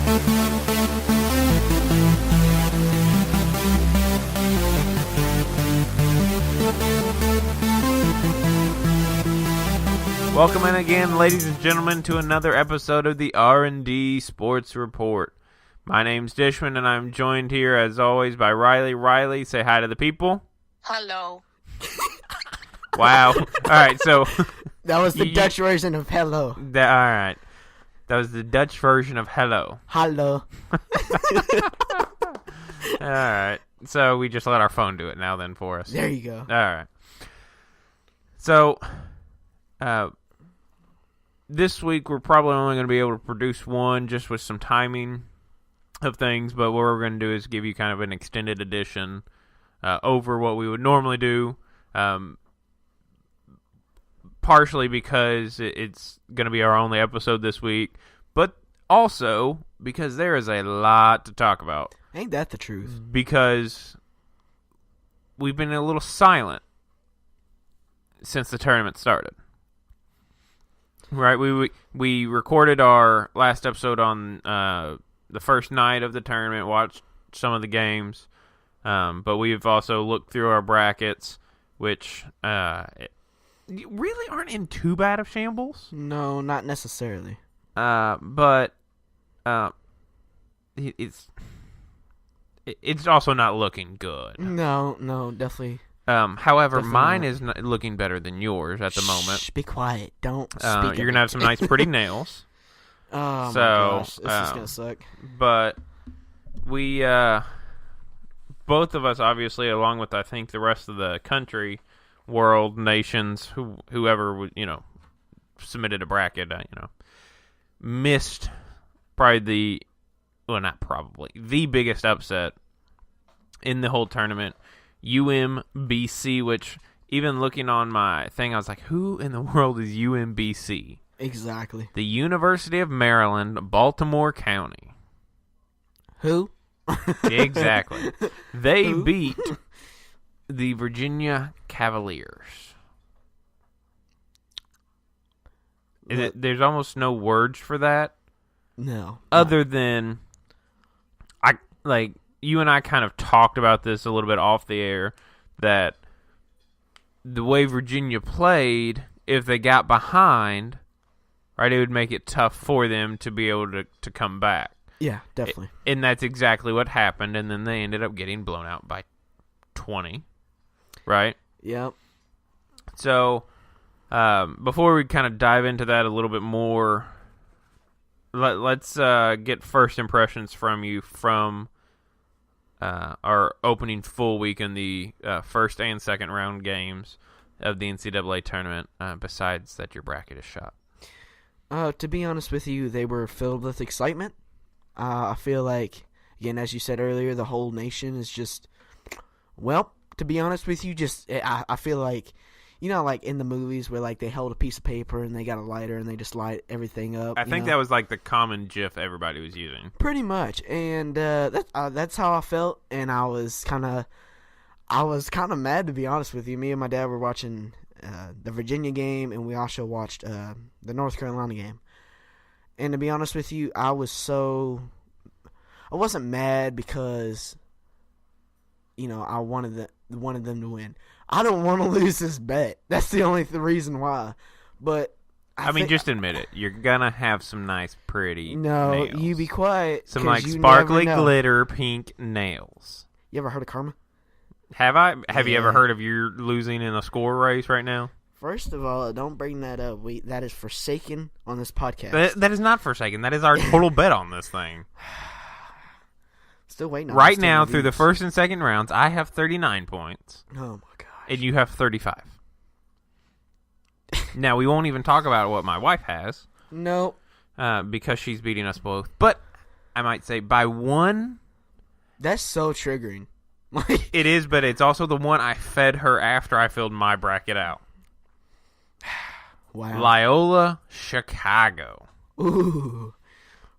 Welcome in again, ladies and gentlemen, to another episode of the R&D Sports Report. My name's Dishmond, and I'm joined here, as always, by Rylee. Rylee, say hi to the people. Hello. Wow. All right, so... That was the Dutch version of hello. All right. That was the Dutch version of hello. Hello. All right. So we just let our phone do it now then for us. There you go. All right. So... this week we're probably only going to be able to produce one just with some timing of things, but what we're going to do is give you kind of an extended edition over what we would normally do, partially because it's going to be our only episode this week, but also because there is a lot to talk about. Ain't that the truth? Because we've been a little silent since the tournament started. Right, we recorded our last episode on the first night of the tournament, watched some of the games, but we've also looked through our brackets, which really aren't in too bad of shambles. No, not necessarily. But it's also not looking good. No, definitely. However, Definitely mine not. is looking better than yours at the moment. Shh, be quiet. Don't speak. You're going to have some nice, pretty nails. Oh, So, my gosh. This is going to suck. But we, both of us, obviously, along with, I think, the rest of the country, world, nations, whoever, submitted a bracket, missed probably the biggest upset in the whole tournament. UMBC, which even looking on my thing, I was like, who in the world is UMBC? Exactly. The University of Maryland, Baltimore County. Who? Exactly. They Who? beat the Virginia Cavaliers. There's almost no words for that. No. Other than, you and I kind of talked about this a little bit off the air, that the way Virginia played, if they got behind, right, it would make it tough for them to be able to come back. Yeah, definitely. And that's exactly what happened, and then they ended up getting blown out by 20, right? Yep. So, before we kind of dive into that a little bit more, let's get first impressions from you from our opening full week in the first and second round games of the NCAA tournament, besides that your bracket is shot. To be honest with you, they were filled with excitement. I feel like, again, as you said earlier, the whole nation is just, well, to be honest with you, I feel like, like in the movies where like they held a piece of paper and they got a lighter and they just light everything up. I think that was like the common GIF everybody was using. Pretty much, and that's how I felt, and I was kind of mad, to be honest with you. Me and my dad were watching the Virginia game, and we also watched the North Carolina game. And to be honest with you, I wasn't mad because I wanted them to win. I don't want to lose this bet. That's the only reason why. But I mean, just admit it. You're gonna have some nice, pretty nails. You be quiet. Some like sparkly glitter pink nails. You ever heard of karma? Have I? Have you ever heard of you losing in a score race right now? First of all, don't bring that up. That is forsaken on this podcast. That is not forsaken. That is our total bet on this thing. Still waiting on right now, through the first and second rounds, I have 39 points. Oh, my gosh. And you have 35. Now, we won't even talk about what my wife has. No. Because she's beating us both. But I might say by one. That's so triggering. It is, but it's also the one I fed her after I filled my bracket out. Wow. Loyola, Chicago. Ooh.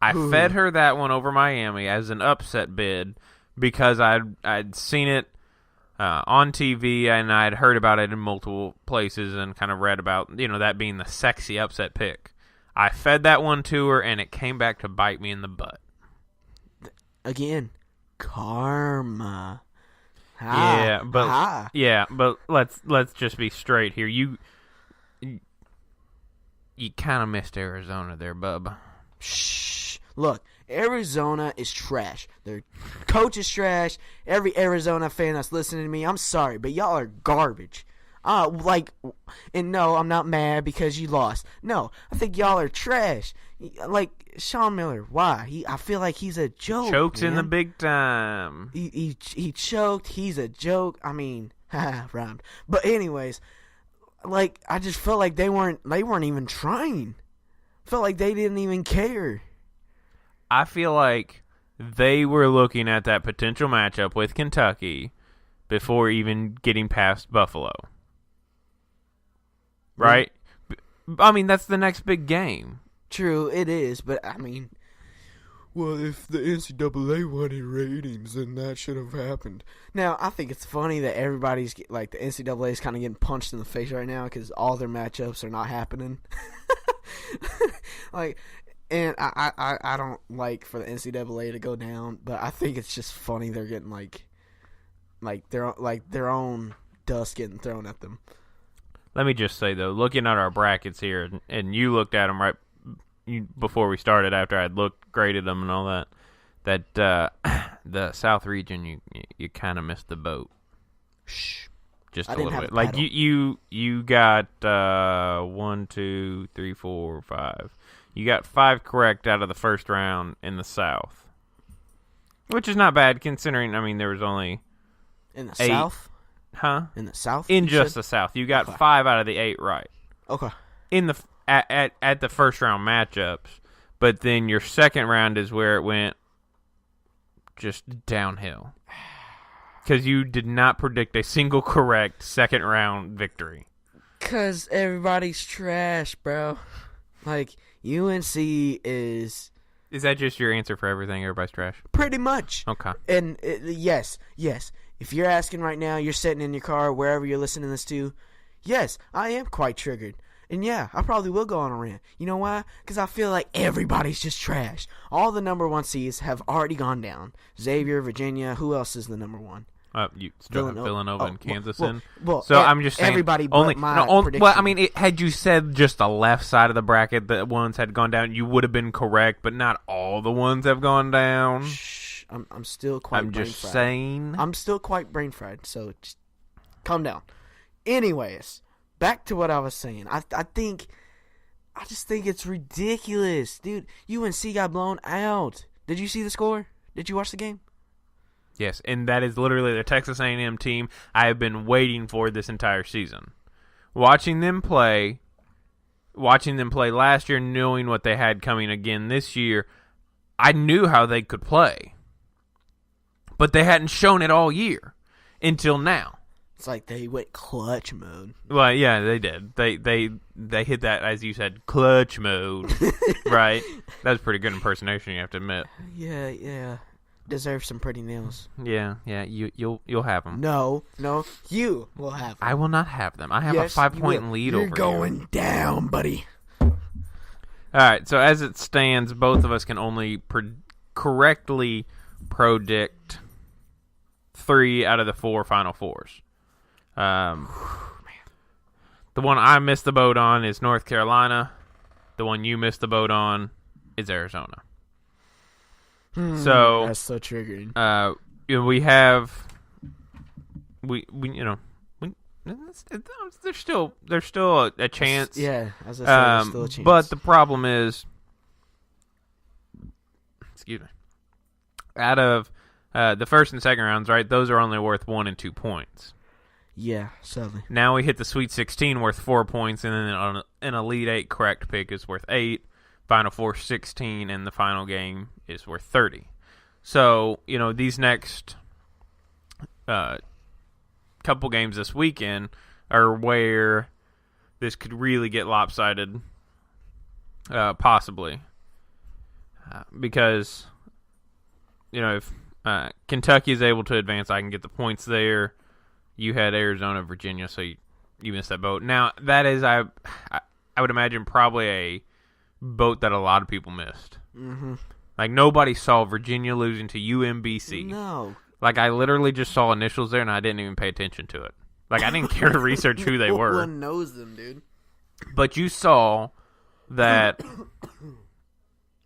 I fed her that one over Miami as an upset bid because I'd seen it on TV and I'd heard about it in multiple places and kind of read about, that being the sexy upset pick. I fed that one to her and it came back to bite me in the butt. again, karma. But let's just be straight here. You kind of missed Arizona there, bub. Shh. Look, Arizona is trash. Their coach is trash. Every Arizona fan that's listening to me, I'm sorry, but y'all are garbage. And no, I'm not mad because you lost. No, I think y'all are trash. Like Sean Miller, why? I feel like he's a joke. Chokes man. in the big time. He choked. He's a joke. I mean, rhymed. But anyways, like I just felt like they weren't even trying. Felt like they didn't even care. I feel like they were looking at that potential matchup with Kentucky before even getting past Buffalo. Right? I mean, that's the next big game. True, it is, but I mean, well, if the NCAA wanted ratings, then that should have happened. Now, I think it's funny that everybody's, like, the NCAA is kind of getting punched in the face right now because all their matchups are not happening. Like, and I don't like for the NCAA to go down, but I think it's just funny they're getting, like their own dust getting thrown at them. Let me just say, though, looking at our brackets here, and you looked at them before we started, after I'd graded them and all that the South region, you kind of missed the boat. Shh. Just a little bit. Like, you got 1, 2, 3, 4, 5. You got 5 correct out of the first round in the South. Which is not bad, considering, I mean, there was only In the 8. South? Huh? In the South? In just the South. You got 5 out of the 8 right. Okay. In the at the first round matchups, but then your second round is where it went just downhill. Because you did not predict a single correct second round victory. Because everybody's trash, bro. Like, UNC is... Is that just your answer for everything? Everybody's trash? Pretty much. Okay. And yes. If you're asking right now, you're sitting in your car, wherever you're listening to this to, yes, I am quite triggered. And yeah, I probably will go on a rant. You know why? Because I feel like everybody's just trash. All the number 1 seeds have already gone down. Xavier, Virginia, who else is the number 1? You still have Villanova and Kansas in. Well, so I'm just saying everybody only but my prediction. Well, I mean, had you said just the left side of the bracket that ones had gone down, you would have been correct, but not all the ones have gone down. Shh, I'm still quite brain fried. I'm just saying. I'm still quite brain fried, so just calm down. Anyways, back to what I was saying. I just think it's ridiculous. Dude, UNC got blown out. Did you see the score? Did you watch the game? Yes, and that is literally the Texas A&M team I have been waiting for this entire season. Watching them play last year, knowing what they had coming again this year, I knew how they could play. But they hadn't shown it all year until now. It's like they went clutch mode. Well, yeah, they did. They hit that, as you said, clutch mode, right? That was a pretty good impersonation, you have to admit. Yeah. Deserve some pretty nails. Yeah. You'll have them. No, you will have them. I will not have them. I have a 5-point lead over you. You're going down, buddy. All right. So as it stands, both of us can only correctly predict 3 out of the 4 Final Fours. The one I missed the boat on is North Carolina. The one you missed the boat on is Arizona. So that's so triggering. There's still a chance. Yeah, as I said, there's still a chance. But the problem is, excuse me, out of the first and second rounds, right? Those are only worth 1 and 2 points. Yeah, sadly. Now we hit the Sweet 16 worth 4 points, and then an Elite 8 correct pick is worth 8. Final Four 16, and the final game is worth 30. So, these next couple games this weekend are where this could really get lopsided, possibly. Because, if Kentucky is able to advance, I can get the points there. You had Arizona, Virginia, so you missed that boat. Now, that is, I would imagine, probably a boat that a lot of people missed. Mm-hmm. Like, nobody saw Virginia losing to UMBC. No. Like, I literally just saw initials there, and I didn't even pay attention to it. Like, I didn't care to research who they were. No one knows them, dude. But you saw that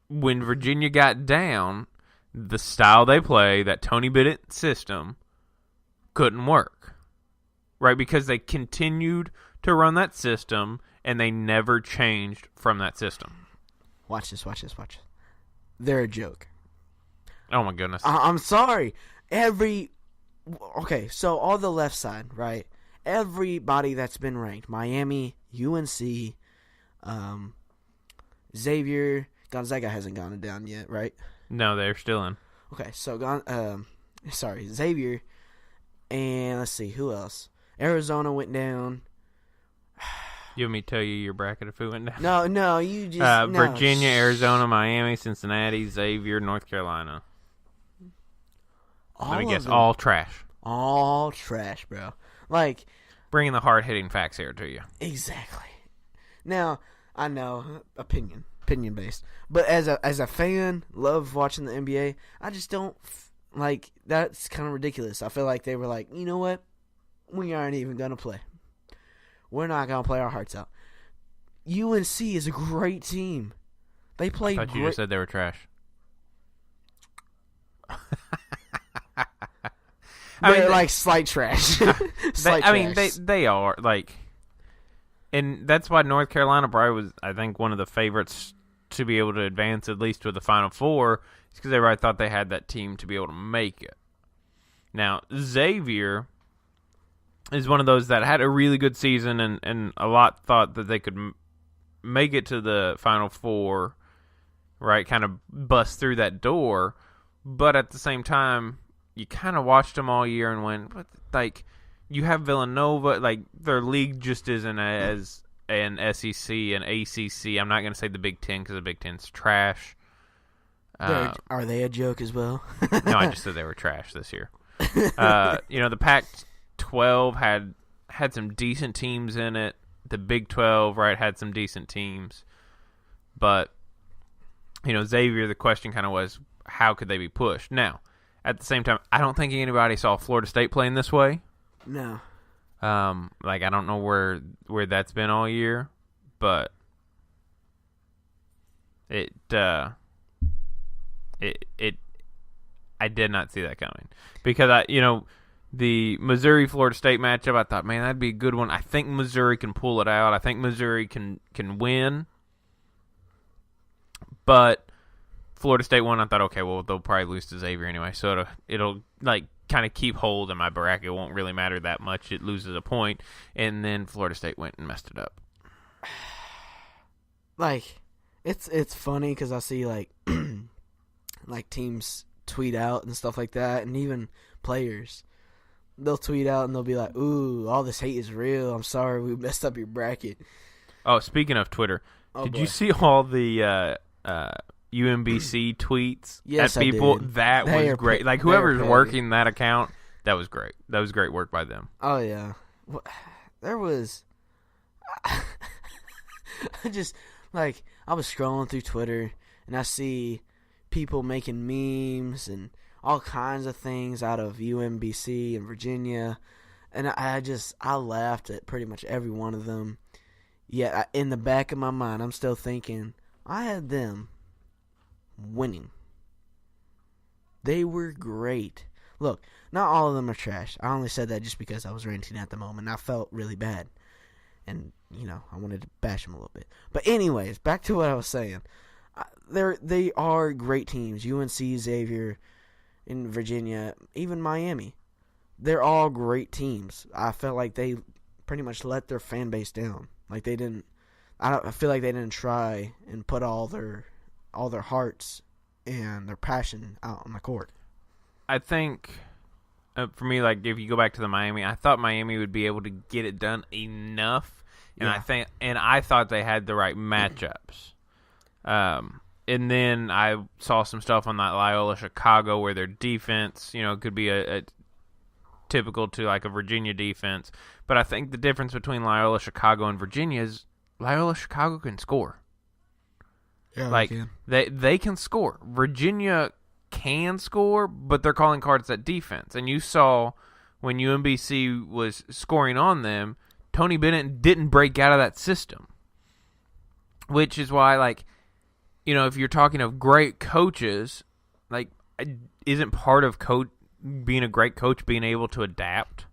when Virginia got down, the style they play, that Tony Bennett system, couldn't work. Right? Because they continued to run that system, and they never changed from that system. Watch this. They're a joke. Oh, my goodness. I'm sorry. Okay, so all the left side, right? Everybody that's been ranked, Miami, UNC, Xavier, Gonzaga hasn't gone down yet, right? No, they're still in. Okay, so Xavier, and let's see, who else? Arizona went down. You want me to tell you your bracket of who went down? No, you just... Virginia, Arizona, Miami, Cincinnati, Xavier, North Carolina. Let me guess, all trash. All trash, bro. Like... Bringing the hard-hitting facts here to you. Exactly. Now, I know, opinion-based. But as a fan, love watching the NBA, I just don't... Like, that's kind of ridiculous. I feel like they were like, you know what? We aren't even going to play. We're not going to play our hearts out. UNC is a great team. They played I thought you just said they were trash. They're like slight trash. They are. Like, and that's why North Carolina probably was, I think, one of the favorites to be able to advance at least to the Final Four. It's because everybody thought they had that team to be able to make it. Now, Xavier is one of those that had a really good season, and a lot thought that they could make it to the Final Four, right? Kind of bust through that door. But at the same time, you kind of watched them all year and went, but like, you have Villanova, like, their league just isn't as an SEC and ACC. I'm not going to say the Big Ten because the Big Ten's trash. Are they a joke as well? No, I just said they were trash this year. The Pac-12 had some decent teams in it. The Big 12, right, had some decent teams. But, Xavier, the question kind of was, how could they be pushed? Now, at the same time, I don't think anybody saw Florida State playing this way. No. I don't know where that's been all year, but I did not see that coming because the Missouri-Florida State matchup, I thought, man, that'd be a good one. I think Missouri can pull it out. I think Missouri can win, but Florida State won. I thought, okay, well, they'll probably lose to Xavier anyway, so it'll like kind of keep hold in my bracket. It won't really matter that much. It loses a point, and then Florida State went and messed it up. Like, it's funny because I see like like teams tweet out and stuff like that, and even players, they'll tweet out and they'll be like, "Ooh, all this hate is real. I'm sorry we messed up your bracket." Oh, speaking of Twitter, did you see all the UMBC tweets at people? I did. That was great. Like, whoever's working that account, that was great. That was great work by them. Oh, yeah. There was... I was scrolling through Twitter, and I see people making memes and all kinds of things out of UMBC and Virginia, and I laughed at pretty much every one of them. Yet, in the back of my mind, I'm still thinking, I had them winning. They were great. Look, not all of them are trash. I only said that just because I was ranting at the moment. I felt really bad. And, I wanted to bash them a little bit. But anyways, back to what I was saying. They are great teams. UNC, Xavier, in Virginia, even Miami. They're all great teams. I felt like they pretty much let their fan base down. Like they didn't. I feel like they didn't try and put all their hearts and their passion out on the court. I think, for me, like, if you go back to the Miami, I thought Miami would be able to get it done enough, and I thought they had the right matchups. And then I saw some stuff on that Loyola Chicago where their defense, could be a typical to like a Virginia defense. But I think the difference between Loyola Chicago and Virginia is Loyola Chicago can score. Yeah, like they can score. Virginia can score, but they're calling cards at defense. And you saw when UMBC was scoring on them, Tony Bennett didn't break out of that system. Which is why, like, you know, if you're talking of great coaches, like, isn't part of being a great coach being able to adapt?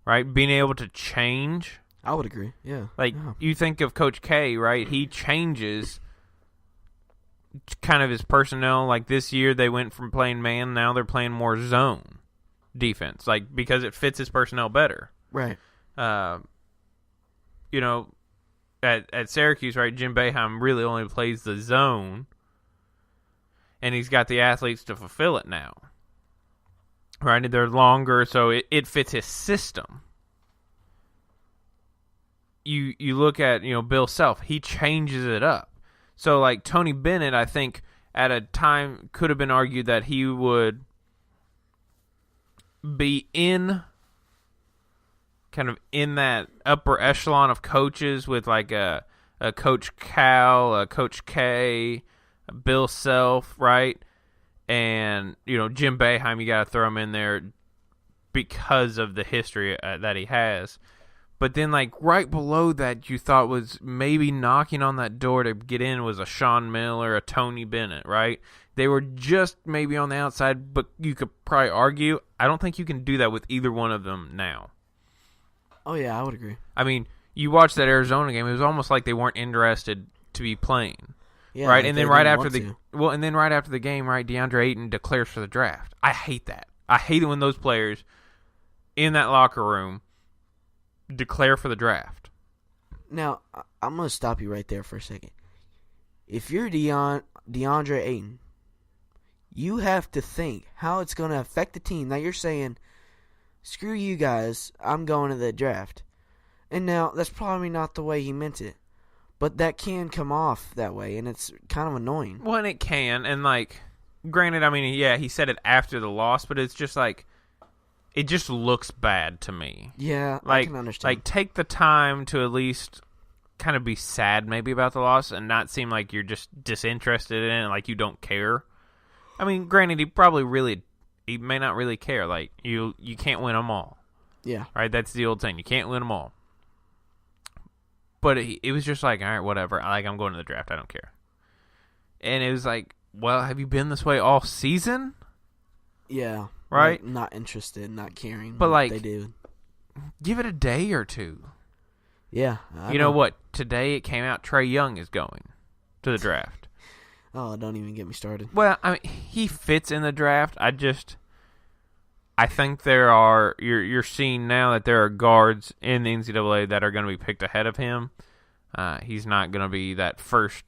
Right? Being able to change. I would agree, yeah. Like, you think of Coach K, right? He changes kind of his personnel. Like, this year they went from playing man, now they're playing more zone defense. Like, because it fits his personnel better. Right. You know, at Syracuse, right, Jim Boeheim really only plays the zone, and he's got the athletes to fulfill it now. Right? They're longer, so it fits his system. You look at, you know, Bill Self, he changes it up. So, like, Tony Bennett, I think, at a time could have been argued that he would be kind of in that upper echelon of coaches with, like, a Coach Cal, a Coach K, a Bill Self, right? And, you know, Jim Boeheim, you got to throw him in there because of the history that he has. But then, like, right below that, you thought was maybe knocking on that door to get in was a Sean Miller, a Tony Bennett, right? They were just maybe on the outside, but you could probably argue, I don't think you can do that with either one of them now. Oh, yeah, I would agree. I mean, you watched that Arizona game, it was almost like they weren't interested to be playing. Yeah, right, like and then right after the game, right, DeAndre Ayton declares for the draft. I hate that. I hate it when those players in that locker room declare for the draft. Now, I'm going to stop you right there for a second. If you're DeAndre Ayton, you have to think how it's going to affect the team. Now, you're saying, screw you guys, I'm going to the draft. And now, that's probably not the way he meant it. But that can come off that way, and it's kind of annoying. Well, and it can, and, like, granted, I mean, yeah, he said it after the loss, but it's just, like, it just looks bad to me. Yeah, like, I can understand. Like, take the time to at least kind of be sad maybe about the loss and not seem like you're just disinterested in it, like you don't care. I mean, granted, he may not really care. Like, you can't win them all. Yeah. Right? That's the old saying. You can't win them all. But it was just like, all right, whatever. Like, I'm going to the draft. I don't care. And it was like, well, have you been this way all season? Yeah. Right? Like, not interested, not caring. But, like, they do. Give it a day or two. Yeah. You know what? Today it came out Trae Young is going to the draft. Oh, don't even get me started. Well, I mean, he fits in the draft. I think there are you're seeing now that there are guards in the NCAA that are going to be picked ahead of him. He's not going to be that first,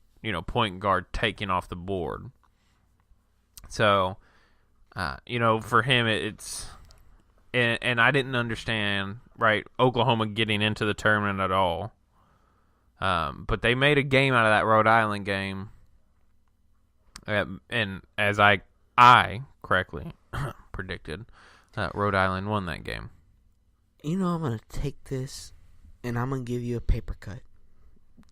point guard taken off the board. So, for him, it's and I didn't understand, right, Oklahoma getting into the tournament at all. But they made a game out of that Rhode Island game. And as I correctly predicted, Rhode Island won that game. I'm going to take this, and I'm going to give you a paper cut.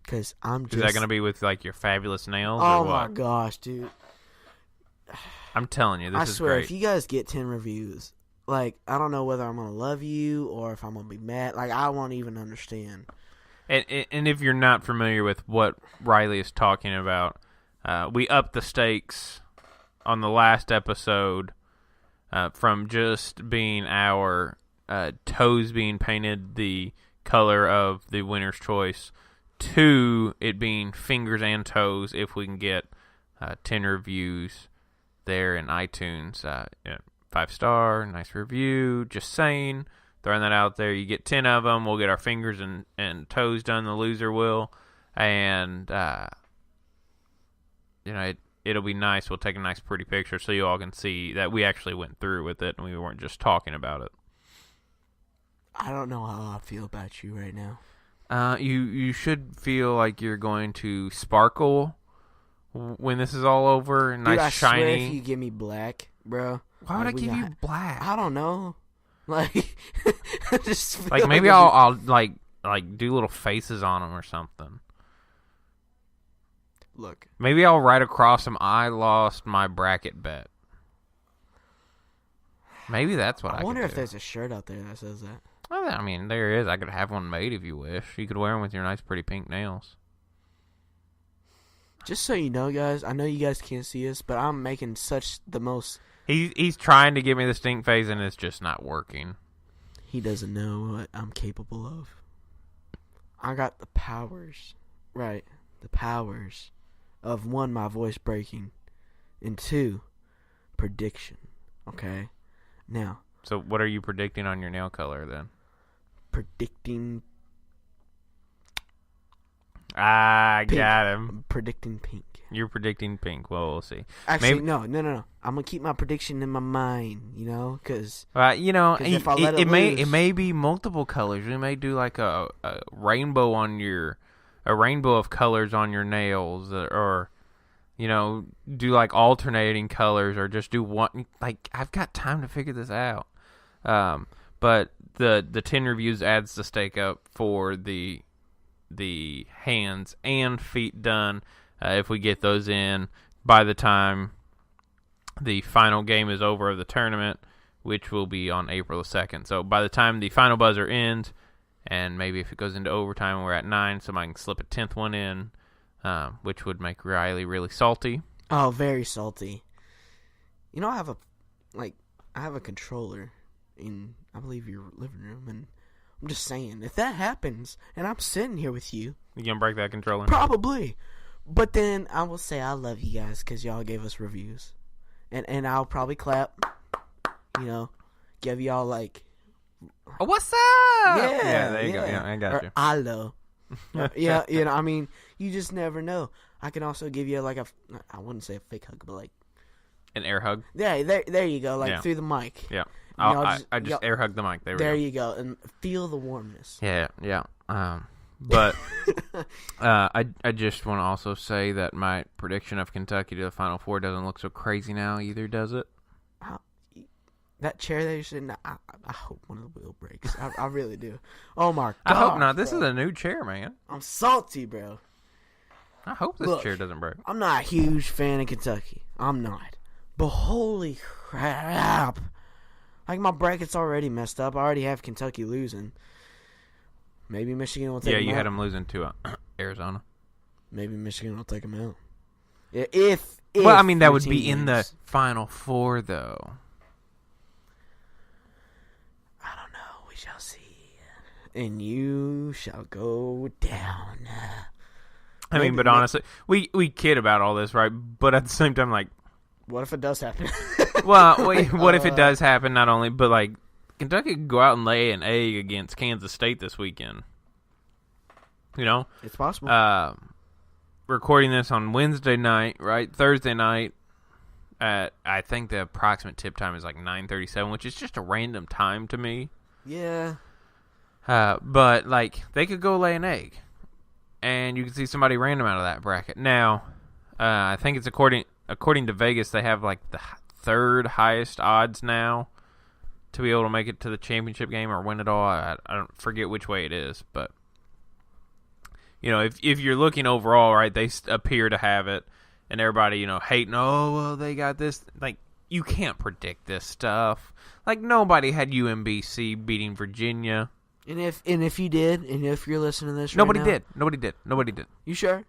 Because I'm just... Is that going to be with, like, your fabulous nails or what? My gosh, dude. I'm telling you, this is great. I swear, if you guys get 10 reviews, like, I don't know whether I'm going to love you or if I'm going to be mad. Like, I won't even understand. And if you're not familiar with what Rylee is talking about, we upped the stakes on the last episode from just being our toes being painted the color of the winner's choice to it being fingers and toes if we can get 10 reviews there in iTunes. 5-star, nice review, just saying, throwing that out there. You get 10 of them, we'll get our fingers and toes done, the loser will, and it'll be nice. We'll take a nice pretty picture so you all can see that we actually went through with it and we weren't just talking about it. I don't know how I feel about you right now. You should feel like you're going to sparkle when this is all over. Nice, dude, I shiny. swear if you give me black, bro. Why would I give you black? I don't know. Like, I just feel like maybe I'll like do little faces on them or something. Look. Maybe I'll write across them, I lost my bracket bet. Maybe that's what I wonder could if do. there's a shirt out there that says that. Well, I mean, there is. I could have one made if you wish. You could wear them with your nice, pretty pink nails. Just so you know, guys, I know you guys can't see us, but I'm making such the most... He's trying to give me the stink face, and it's just not working. He doesn't know what I'm capable of. I got the powers, right? The powers of, 1, my voice breaking, and 2, prediction, okay? Now... So what are you predicting on your nail color, then? Predicting... I pink. got him. I'm predicting pink. You're predicting pink. Well, we'll see. Actually, no. I'm gonna keep my prediction in my mind, because if I let it may loose- may be multiple colors. We may do like a rainbow a rainbow of colors on your nails, or do like alternating colors, or just do one. Like, I've got time to figure this out. But the 10 reviews adds the stake up for the hands and feet done. If we get those in by the time the final game is over of the tournament, which will be on April 2nd. So by the time the final buzzer ends, and maybe if it goes into overtime, we're at 9, so I can slip a 10th one in, which would make Rylee really salty. Oh, very salty. I have a controller in, I believe, your living room, and I'm just saying, if that happens, and I'm sitting here with you... You gonna break that controller? Probably. But then I will say I love you guys because y'all gave us reviews. And I'll probably clap, give y'all like... Oh, what's up? Yeah, there you go. Yeah, I got you. Hello. Yeah, you just never know. I can also give you like I wouldn't say a fake hug, but like... An air hug? Yeah, there you go, through the mic. Yeah. I just air hug the mic. There you go, and feel the warmness. Yeah. But I just want to also say that my prediction of Kentucky to the Final Four doesn't look so crazy now either, does it? That chair that you're sitting in, I hope one of the wheel breaks. I really do. Oh, my God. I hope not. This is a new chair, man. I'm salty, bro. I hope this chair doesn't break. I'm not a huge fan of Kentucky. I'm not. But holy crap. Like, my bracket's already messed up. I already have Kentucky losing. Maybe Michigan will take them out. Yeah, you had them losing to Arizona. Maybe Michigan will take them out. If well, I mean, that would be in the Final Four, though. I don't know. We shall see. And you shall go down. I mean, but honestly, we kid about all this, right? But at the same time, like... What if it does happen? Well, what if it does happen, not only... But, like, Kentucky could go out and lay an egg against Kansas State this weekend. It's possible. Recording this on Wednesday night, right? Thursday night at, I think the approximate tip time is like 9:37, which is just a random time to me. Yeah. But, like, they could go lay an egg. And you can see somebody random out of that bracket. Now, I think it's according to Vegas, they have, like, the third highest odds now to be able to make it to the championship game or win it all. I don't forget which way it is, but if you're looking overall, right, they appear to have it, and everybody hating, oh well, they got this. Like, you can't predict this stuff. Like, nobody had UMBC beating Virginia, and if you did, and if you're listening to this, nobody right now, did. Nobody did. You sure?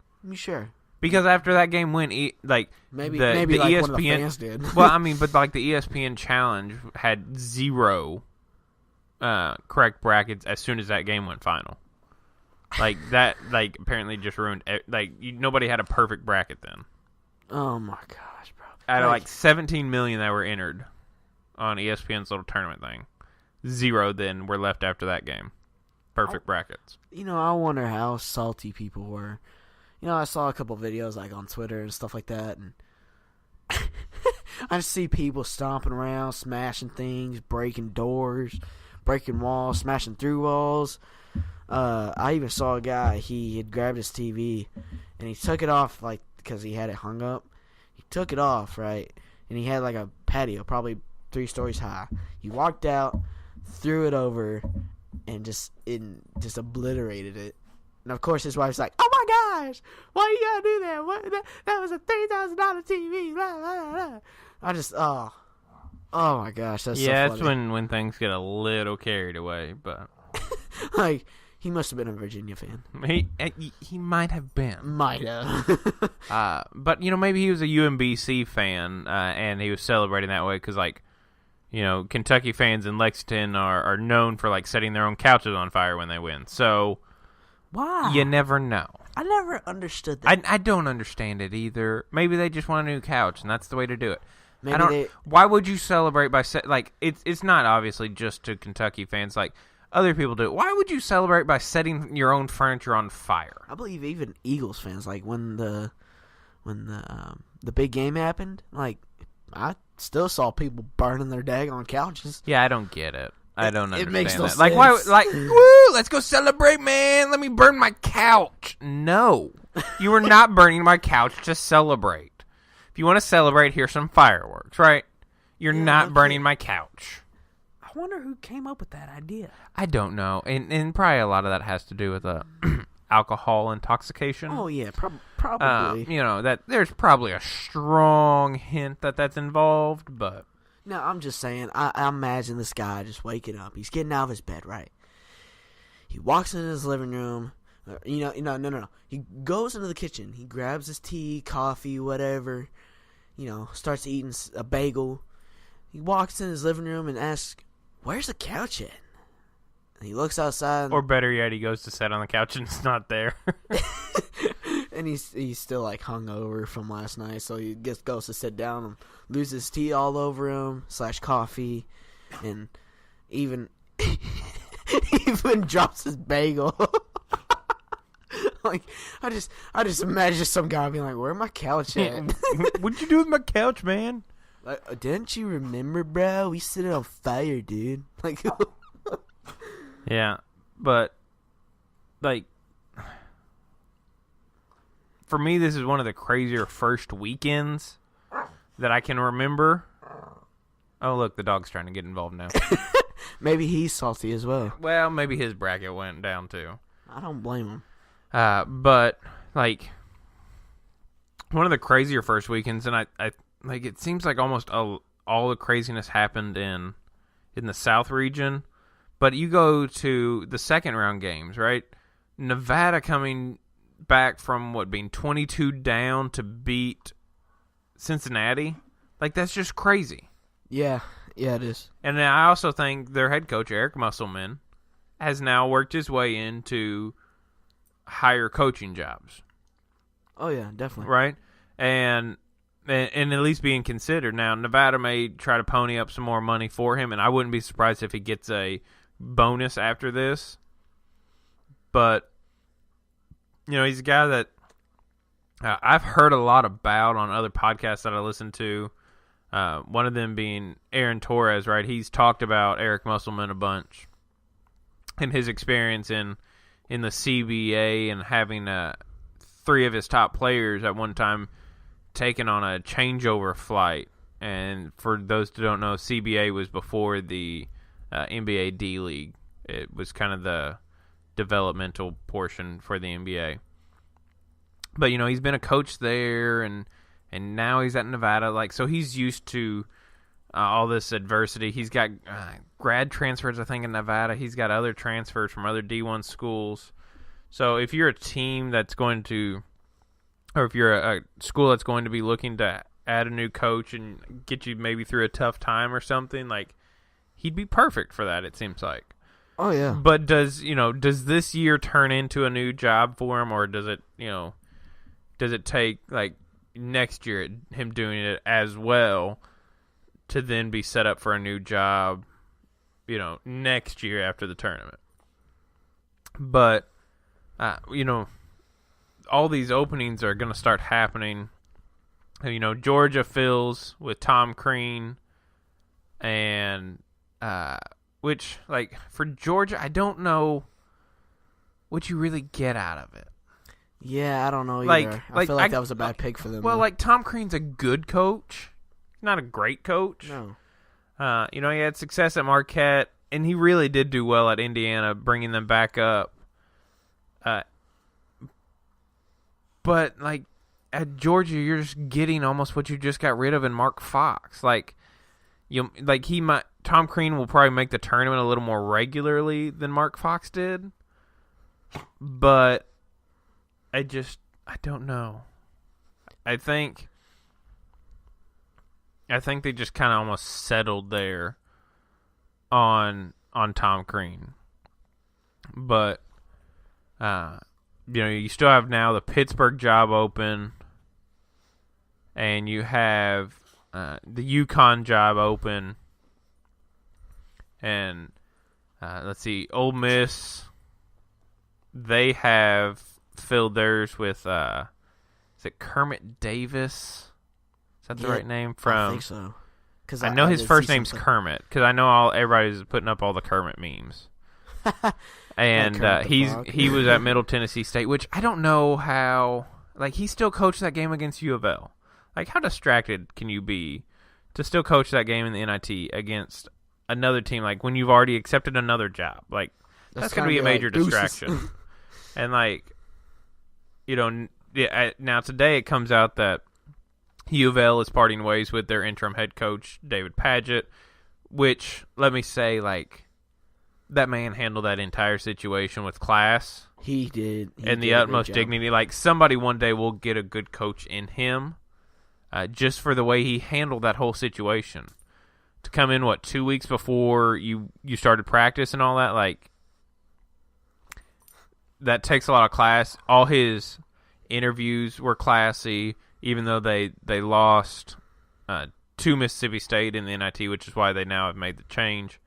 Because after that game went, like, maybe the like ESPN, one of the fans did. Well, I mean, but like the ESPN challenge had 0 correct brackets as soon as that game went final. Like that, like apparently just ruined. Nobody had a perfect bracket then. Oh my gosh, bro! Out of like 17 million that were entered on ESPN's little tournament thing, 0 then were left after that game. Perfect brackets. I wonder how salty people were. I saw a couple videos like on Twitter and stuff like that, and I just see people stomping around, smashing things, breaking doors, breaking walls, smashing through walls. I even saw a guy, he had grabbed his TV, and he took it off, like, because he had it hung up. He took it off, right, and he had, like, a patio, probably 3 stories high. He walked out, threw it over, and just obliterated it. And, of course, his wife's like, oh, my gosh, why you gotta do that? That was a $3,000 TV. Blah, blah, blah. I just, oh my gosh, that's so funny. That's when things get a little carried away, but like he must have been a Virginia fan. He might have been. Might have. But maybe he was a UMBC fan, and he was celebrating that way because, like, Kentucky fans in Lexington are known for like setting their own couches on fire when they win. So why? You never know. I never understood that. I don't understand it either. Maybe they just want a new couch, and that's the way to do it. Maybe Why would you celebrate by it's not obviously just to Kentucky fans. Like other people do it. Why would you celebrate by setting your own furniture on fire? I believe even Eagles fans, like when the big game happened, like I still saw people burning their daggone couches. Yeah, I don't get it. I don't understand makes no that. sense. Like why? Like woo! Let's go celebrate, man. Let me burn my couch. No, you are not burning my couch to celebrate. If you want to celebrate, here's some fireworks, right? You're not burning my couch. I wonder who came up with that idea. I don't know. And probably a lot of that has to do with alcohol intoxication. Oh, yeah, probably. That there's probably a strong hint that that's involved, but... No, I'm just saying, I imagine this guy just waking up. He's getting out of his bed, right? He walks into his living room. No. He goes into the kitchen. He grabs his tea, coffee, whatever. Starts eating a bagel. He walks in his living room and asks, "Where's the couch at?" And he looks outside. Or better yet, he goes to sit on the couch and it's not there. And he's still like hungover from last night, so he goes to sit down and loses tea all over him / coffee, and even drops his bagel. Like I just imagine some guy being like, "Where my couch at?" What'd you do with my couch, man? Like, didn't you remember, bro? We set it on fire, dude. Like, yeah, but like for me, this is one of the crazier first weekends that I can remember. Oh, look, the dog's trying to get involved now. Maybe he's salty as well. Well, maybe his bracket went down too. I don't blame him. But like one of the crazier first weekends, and I like it seems like almost all the craziness happened in the South region. But you go to the second round games, right? Nevada coming back from being 22 down to beat Cincinnati. Like that's just crazy. Yeah, it is. And I also think their head coach Eric Musselman has now worked his way into higher coaching jobs. Oh yeah, definitely. Right? And at least being considered. Now, Nevada may try to pony up some more money for him, and I wouldn't be surprised if he gets a bonus after this. But, he's a guy that I've heard a lot about on other podcasts that I listen to. One of them being Aaron Torres, right? He's talked about Eric Musselman a bunch and his experience in the CBA and having 3 of his top players at one time taken on a changeover flight. And for those who don't know, CBA was before the NBA D-League. It was kind of the developmental portion for the NBA. But, he's been a coach there, and now he's at Nevada. Like, so he's used to all this adversity. He's got grad transfers, I think, in Nevada. He's got other transfers from other D1 schools. So if you're a team that's going to, or if you're a school that's going to be looking to add a new coach and get you maybe through a tough time or something, like, he'd be perfect for that, it seems like. Oh, yeah. But does this year turn into a new job for him, or does it take, like, next year him doing it as well to then be set up for a new job, next year after the tournament? But, all these openings are going to start happening. Georgia fills with Tom Crean, and which, like, for Georgia, I don't know what you really get out of it. Yeah, I don't know either. I feel like that was a bad pick for them. Well, though. like, Tom Crean's a good coach. Not a great coach. No. He had success at Marquette, and he really did do well at Indiana, bringing them back up. But like at Georgia, you're just getting almost what you just got rid of in Mark Fox. Like Tom Crean will probably make the tournament a little more regularly than Mark Fox did. But I don't know. I think they just kind of almost settled there on Tom Crean. But you still have now the Pittsburgh job open, and you have the UConn job open, and let's see, Ole Miss, they have filled theirs with is it Kermit Davis? Is that the right name? I think so. I know his first name's Kermit, because I know everybody's putting up all the Kermit memes. And he was at Middle Tennessee State, which I don't know how. Like, he still coached that game against U of L. Like, how distracted can you be to still coach that game in the NIT against another team? Like, when you've already accepted another job, like that's going to be a major distraction. And like, now today it comes out that U of L is parting ways with their interim head coach David Padgett, which, let me say, like, that man handled that entire situation with class. He did. And the utmost dignity. Like, somebody one day will get a good coach in him, just for the way he handled that whole situation. To come in, 2 weeks before you started practice and all that, like, that takes a lot of class. All his interviews were classy, even though they lost to Mississippi State in the NIT, which is why they now have made the change.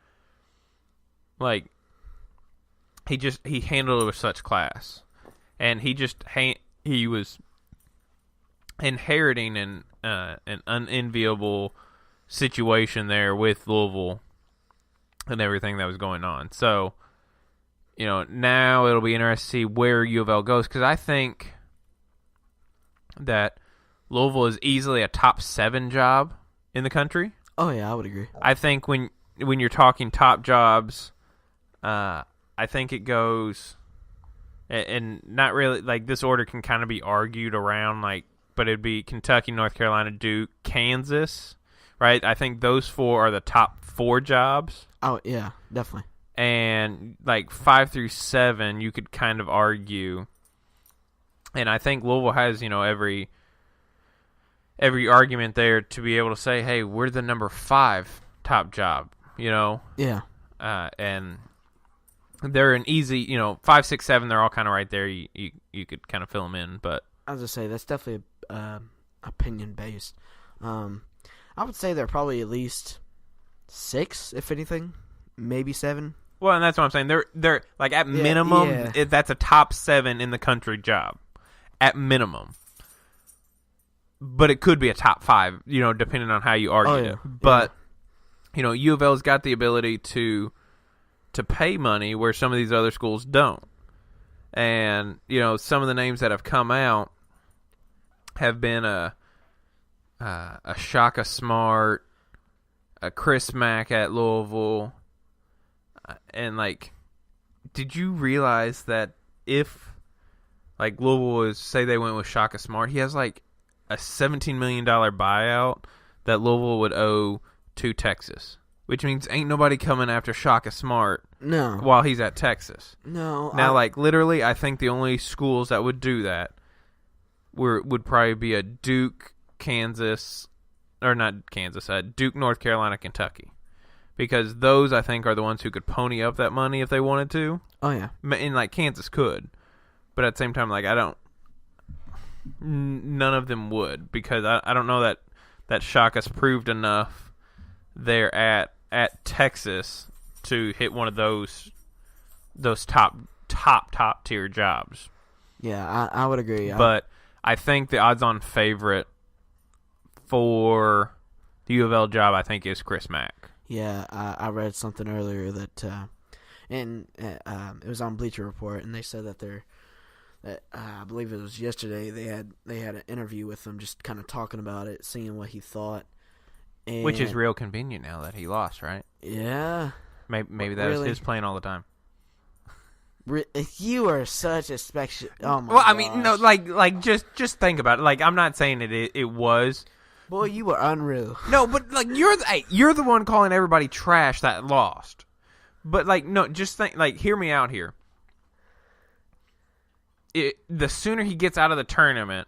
Like, he handled it with such class, and he was inheriting an unenviable situation there with Louisville and everything that was going on. So, now it'll be interesting to see where U of L goes, because I think that Louisville is easily a top 7 job in the country. Oh yeah, I would agree. I think when you're talking top jobs, I think it goes, and not really, like, this order can kind of be argued around, like, but it'd be Kentucky, North Carolina, Duke, Kansas, right? I think those 4 are the top 4 jobs. Oh yeah, definitely. And like 5 through 7, you could kind of argue, and I think Louisville has every argument there to be able to say, hey, we're the number 5 top job, Yeah. And they're an easy, 5, 6, 7. They're all kind of right there. You could kind of fill them in, but As I say, that's definitely opinion based. I would say they're probably at least 6, if anything, maybe 7. Well, and that's what I'm saying. They're like, at minimum, that's a top 7 in the country job, at minimum. But it could be a top 5, depending on how you argue it. But U of L's got the ability to pay money where some of these other schools don't. And, some of the names that have come out have been a Shaka Smart, a Chris Mack at Louisville. And, like, did you realize that if, like, Louisville was, say they went with Shaka Smart, he has, like, a $17 million buyout that Louisville would owe to Texas, which means ain't nobody coming after Shaka Smart while he's at Texas. No. Now, like, literally, I think the only schools that would do that would probably be a Duke, Kansas, or not Kansas, Duke, North Carolina, Kentucky. Because those, I think, are the ones who could pony up that money if they wanted to. Oh, yeah. And, like, Kansas could. But at the same time, like, none of them would. Because I don't know that Shaka's proved enough there at Texas to hit one of those top tier jobs. Yeah, I would agree. But I think the odds-on favorite for the U of L job, I think, is Chris Mack. Yeah, I read something earlier that, it was on Bleacher Report, and they said that I believe it was yesterday, they had an interview with him, just kind of talking about it, seeing what he thought. And which is real convenient now that he lost, right? Yeah. Maybe that was his plan all the time. You are such a special. Oh my! Well, I gosh. mean, no, like just think about it. Like, I'm not saying it was. Boy, you were unreal. No, but like you're the one calling everybody trash that lost. But like, no, just think. Like, hear me out here. The sooner he gets out of the tournament,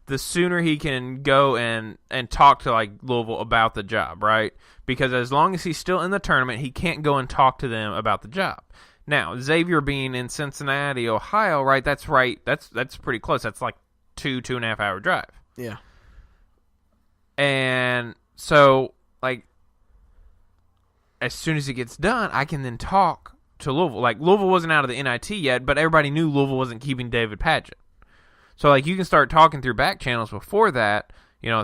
the sooner he can go and talk to like Louisville about the job, right? Because as long as he's still in the tournament, he can't go and talk to them about the job. Now, Xavier being in Cincinnati, Ohio, right? That's right. That's pretty close. That's like 2.5 hour drive. Yeah. And so, like, as soon as it gets done, I can then talk to Louisville. Like, Louisville wasn't out of the NIT yet, but everybody knew Louisville wasn't keeping David Padgett. So, like, you can start talking through back channels before that,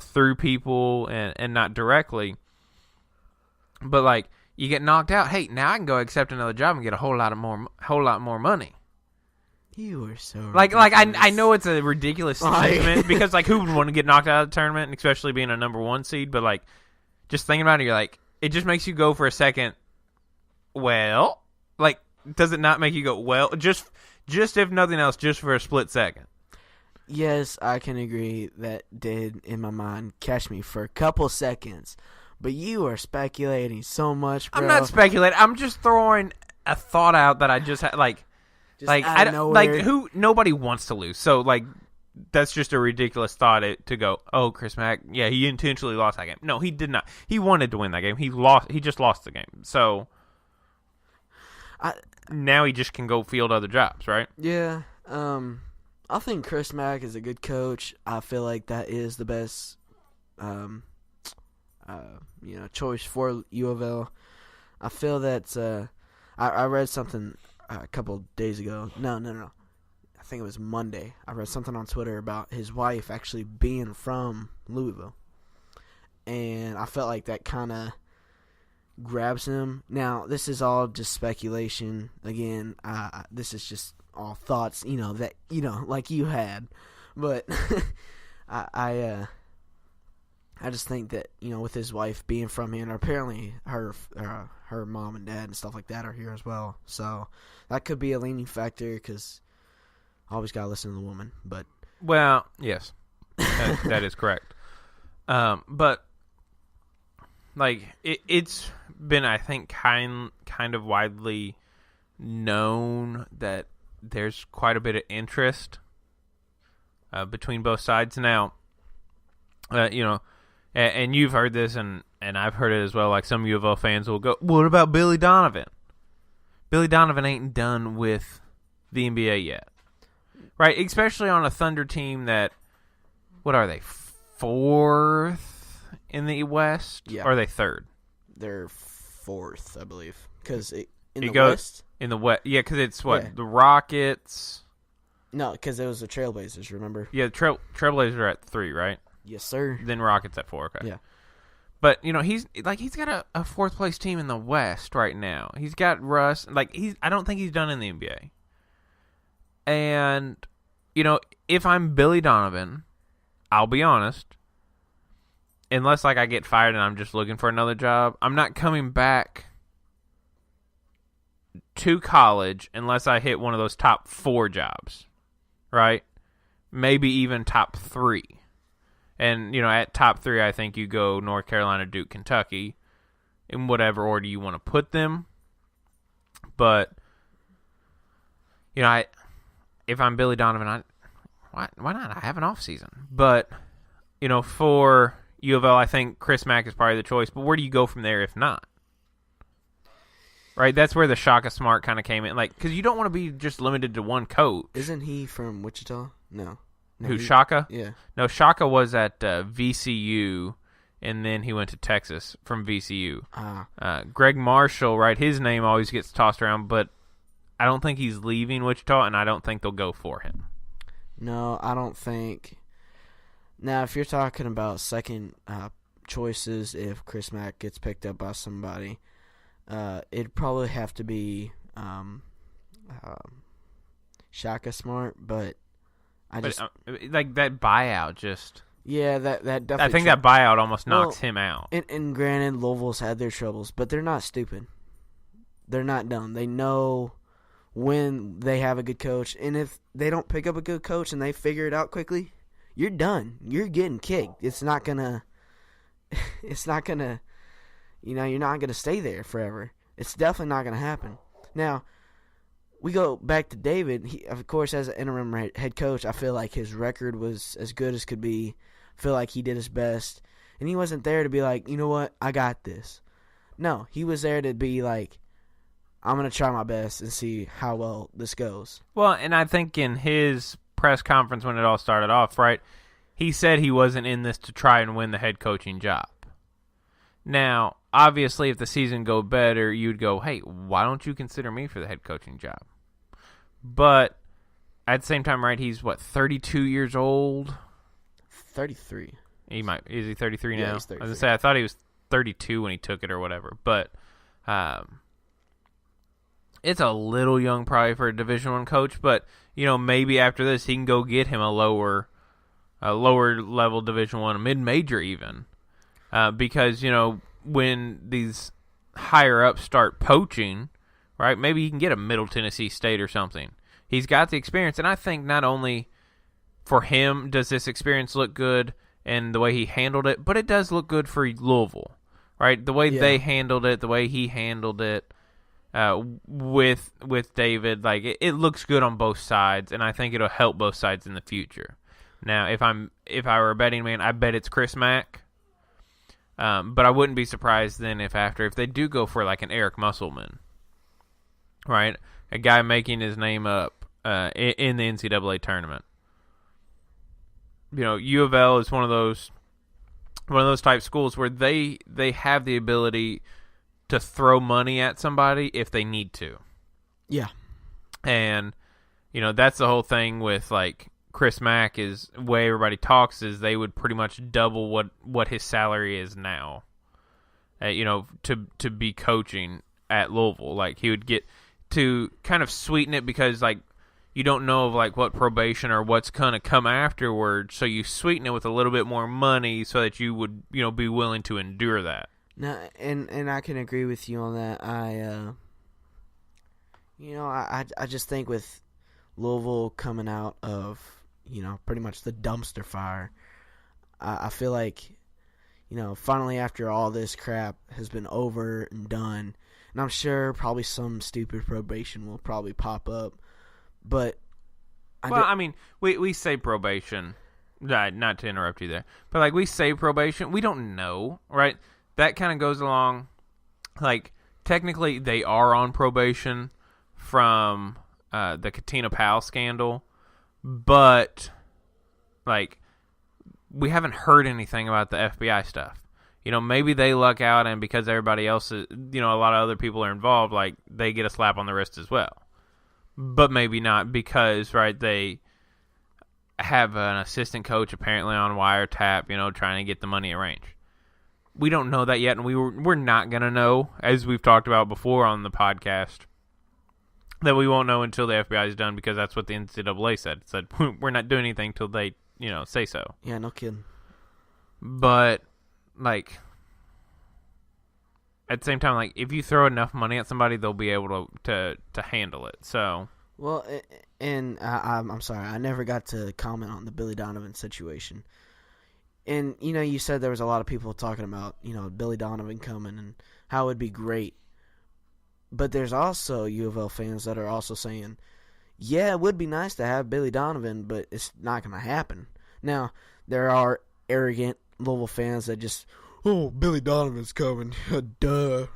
through people and not directly. But, like, you get knocked out. Hey, now I can go accept another job and get a whole lot more money. You are so like I know it's a ridiculous statement because like who would want to get knocked out of the tournament, especially being a number 1 seed? But like, just thinking about it, you're like, it just makes you go for a second. Well, like, does it not make you go well? Just if nothing else, just for a split second. Yes, I can agree. That did in my mind catch me for a couple seconds. But you are speculating so much, bro. I'm not speculating. I'm just throwing a thought out that I just had. Like nobody wants to lose. So like, that's just a ridiculous thought to go, oh, Chris Mack, yeah, he intentionally lost that game. No, he did not. He wanted to win that game. He just lost the game. So now he just can go field other jobs, right? Yeah. I think Chris Mack is a good coach. I feel like that is the best choice for U of L. I feel that I read something a couple days ago. No. I think it was Monday. I read something on Twitter about his wife actually being from Louisville. And I felt like that kind of grabs him. Now, this is all just speculation. Again, this is just all thoughts, like you had. But I just think that, with his wife being from here, and apparently her mom and dad and stuff like that are here as well. So that could be a leaning factor because I always got to listen to the woman. But well, yes, that is correct. But like it's been, I think, kind of widely known that there's quite a bit of interest between both sides now. And you've heard this, and I've heard it as well. Like, some U of L fans will go, what about Billy Donovan? Billy Donovan ain't done with the NBA yet. Right? Especially on a Thunder team that, what are they, 4th in the West? Yeah. Or are they 3rd? They're 4th, I believe. Because in the West? In the West. Yeah, because it's what? Yeah. The Rockets. No, because it was the Trailblazers, remember? Yeah, Trailblazers are at 3, right? Yes, sir. Then Rockets at 4, okay. Yeah. But, he's got a 4th place team in the West right now. He's got Russ. Like, I don't think he's done in the NBA. And, if I'm Billy Donovan, I'll be honest, unless, like, I get fired and I'm just looking for another job, I'm not coming back to college unless I hit one of those top 4 jobs, right? Maybe even top 3. And, at top 3, I think you go North Carolina, Duke, Kentucky, in whatever order you want to put them. But, if I'm Billy Donovan, why not? I have an off season. But, for U of L, I think Chris Mack is probably the choice. But where do you go from there if not? Right? That's where the Shaka Smart kind of came in. Like, because you don't want to be just limited to one coach. Isn't he from Wichita? No. Who, Shaka? Yeah. No, Shaka was at VCU, and then he went to Texas from VCU. Greg Marshall, right, his name always gets tossed around, but I don't think he's leaving Wichita, and I don't think they'll go for him. No, I don't think. Now, if you're talking about second choices, if Chris Mack gets picked up by somebody, it'd probably have to be Shaka Smart, but like that buyout just... Yeah, that definitely... I think that buyout almost knocks him out. And granted, Louisville's had their troubles, but they're not stupid. They're not dumb. They know when they have a good coach. And if they don't pick up a good coach and they figure it out quickly, you're done. You're getting kicked. It's not gonna, you're not gonna stay there forever. It's definitely not gonna happen. Now, we go back to David. He, of course, as an interim head coach, I feel like his record was as good as could be. I feel like he did his best. And he wasn't there to be like, you know what, I got this. No, he was there to be like, I'm going to try my best and see how well this goes. Well, and I think in his press conference when it all started off, right, he said he wasn't in this to try and win the head coaching job. Now, obviously, if the season go better, you'd go, hey, why don't you consider me for the head coaching job? But at the same time, right, he's, 32 years old? 33. Is he 33 now? Yeah, he's 33. I was going to say, I thought he was 32 when he took it or whatever. But it's a little young probably for a Division I coach. But, maybe after this he can go get him a lower level Division I, a mid-major even. Because, when these higher-ups start poaching, right, maybe he can get a Middle Tennessee State or something. He's got the experience, and I think not only for him does this experience look good and the way he handled it, but it does look good for Louisville, right? The way they handled it, the way he handled it with David, like it looks good on both sides, and I think it'll help both sides in the future. Now, if I were a betting man, I bet it's Chris Mack. But I wouldn't be surprised then if they do go for like an Eric Musselman, right? A guy making his name up in the NCAA tournament. U of L is one of those type schools where they have the ability to throw money at somebody if they need to. Yeah. And, that's the whole thing with like Chris Mack is the way everybody talks is they would pretty much double what his salary is now, to be coaching at Louisville. Like he would get to kind of sweeten it because like you don't know of like what probation or what's going to come afterward. So you sweeten it with a little bit more money so that you would, be willing to endure that. No, and I can agree with you on that. I just think with Louisville coming out of, pretty much the dumpster fire, I feel like, finally after all this crap has been over and done, and I'm sure probably some stupid probation will probably pop up, but we say probation, not to interrupt you there, but like we say probation, we don't know, right? That kind of goes along, like technically they are on probation from the Katina Powell scandal, but like we haven't heard anything about the FBI stuff. Maybe they luck out, and because everybody else is, a lot of other people are involved, like they get a slap on the wrist as well. But maybe not because, right, they have an assistant coach apparently on wiretap, trying to get the money arranged. We don't know that yet, and we're not going to know, as we've talked about before on the podcast, that we won't know until the FBI is done, because that's what the NCAA said. It said, we're not doing anything until they, say so. Yeah, no kidding. But, like, at the same time, like, if you throw enough money at somebody, they'll be able to handle it. So, well, and I'm sorry, I never got to comment on the Billy Donovan situation. And, you said there was a lot of people talking about, Billy Donovan coming and how it would be great. But there's also U of L fans that are also saying, yeah, it would be nice to have Billy Donovan, but it's not going to happen. Now, there are arrogant Louisville fans that just, oh, Billy Donovan's coming, duh,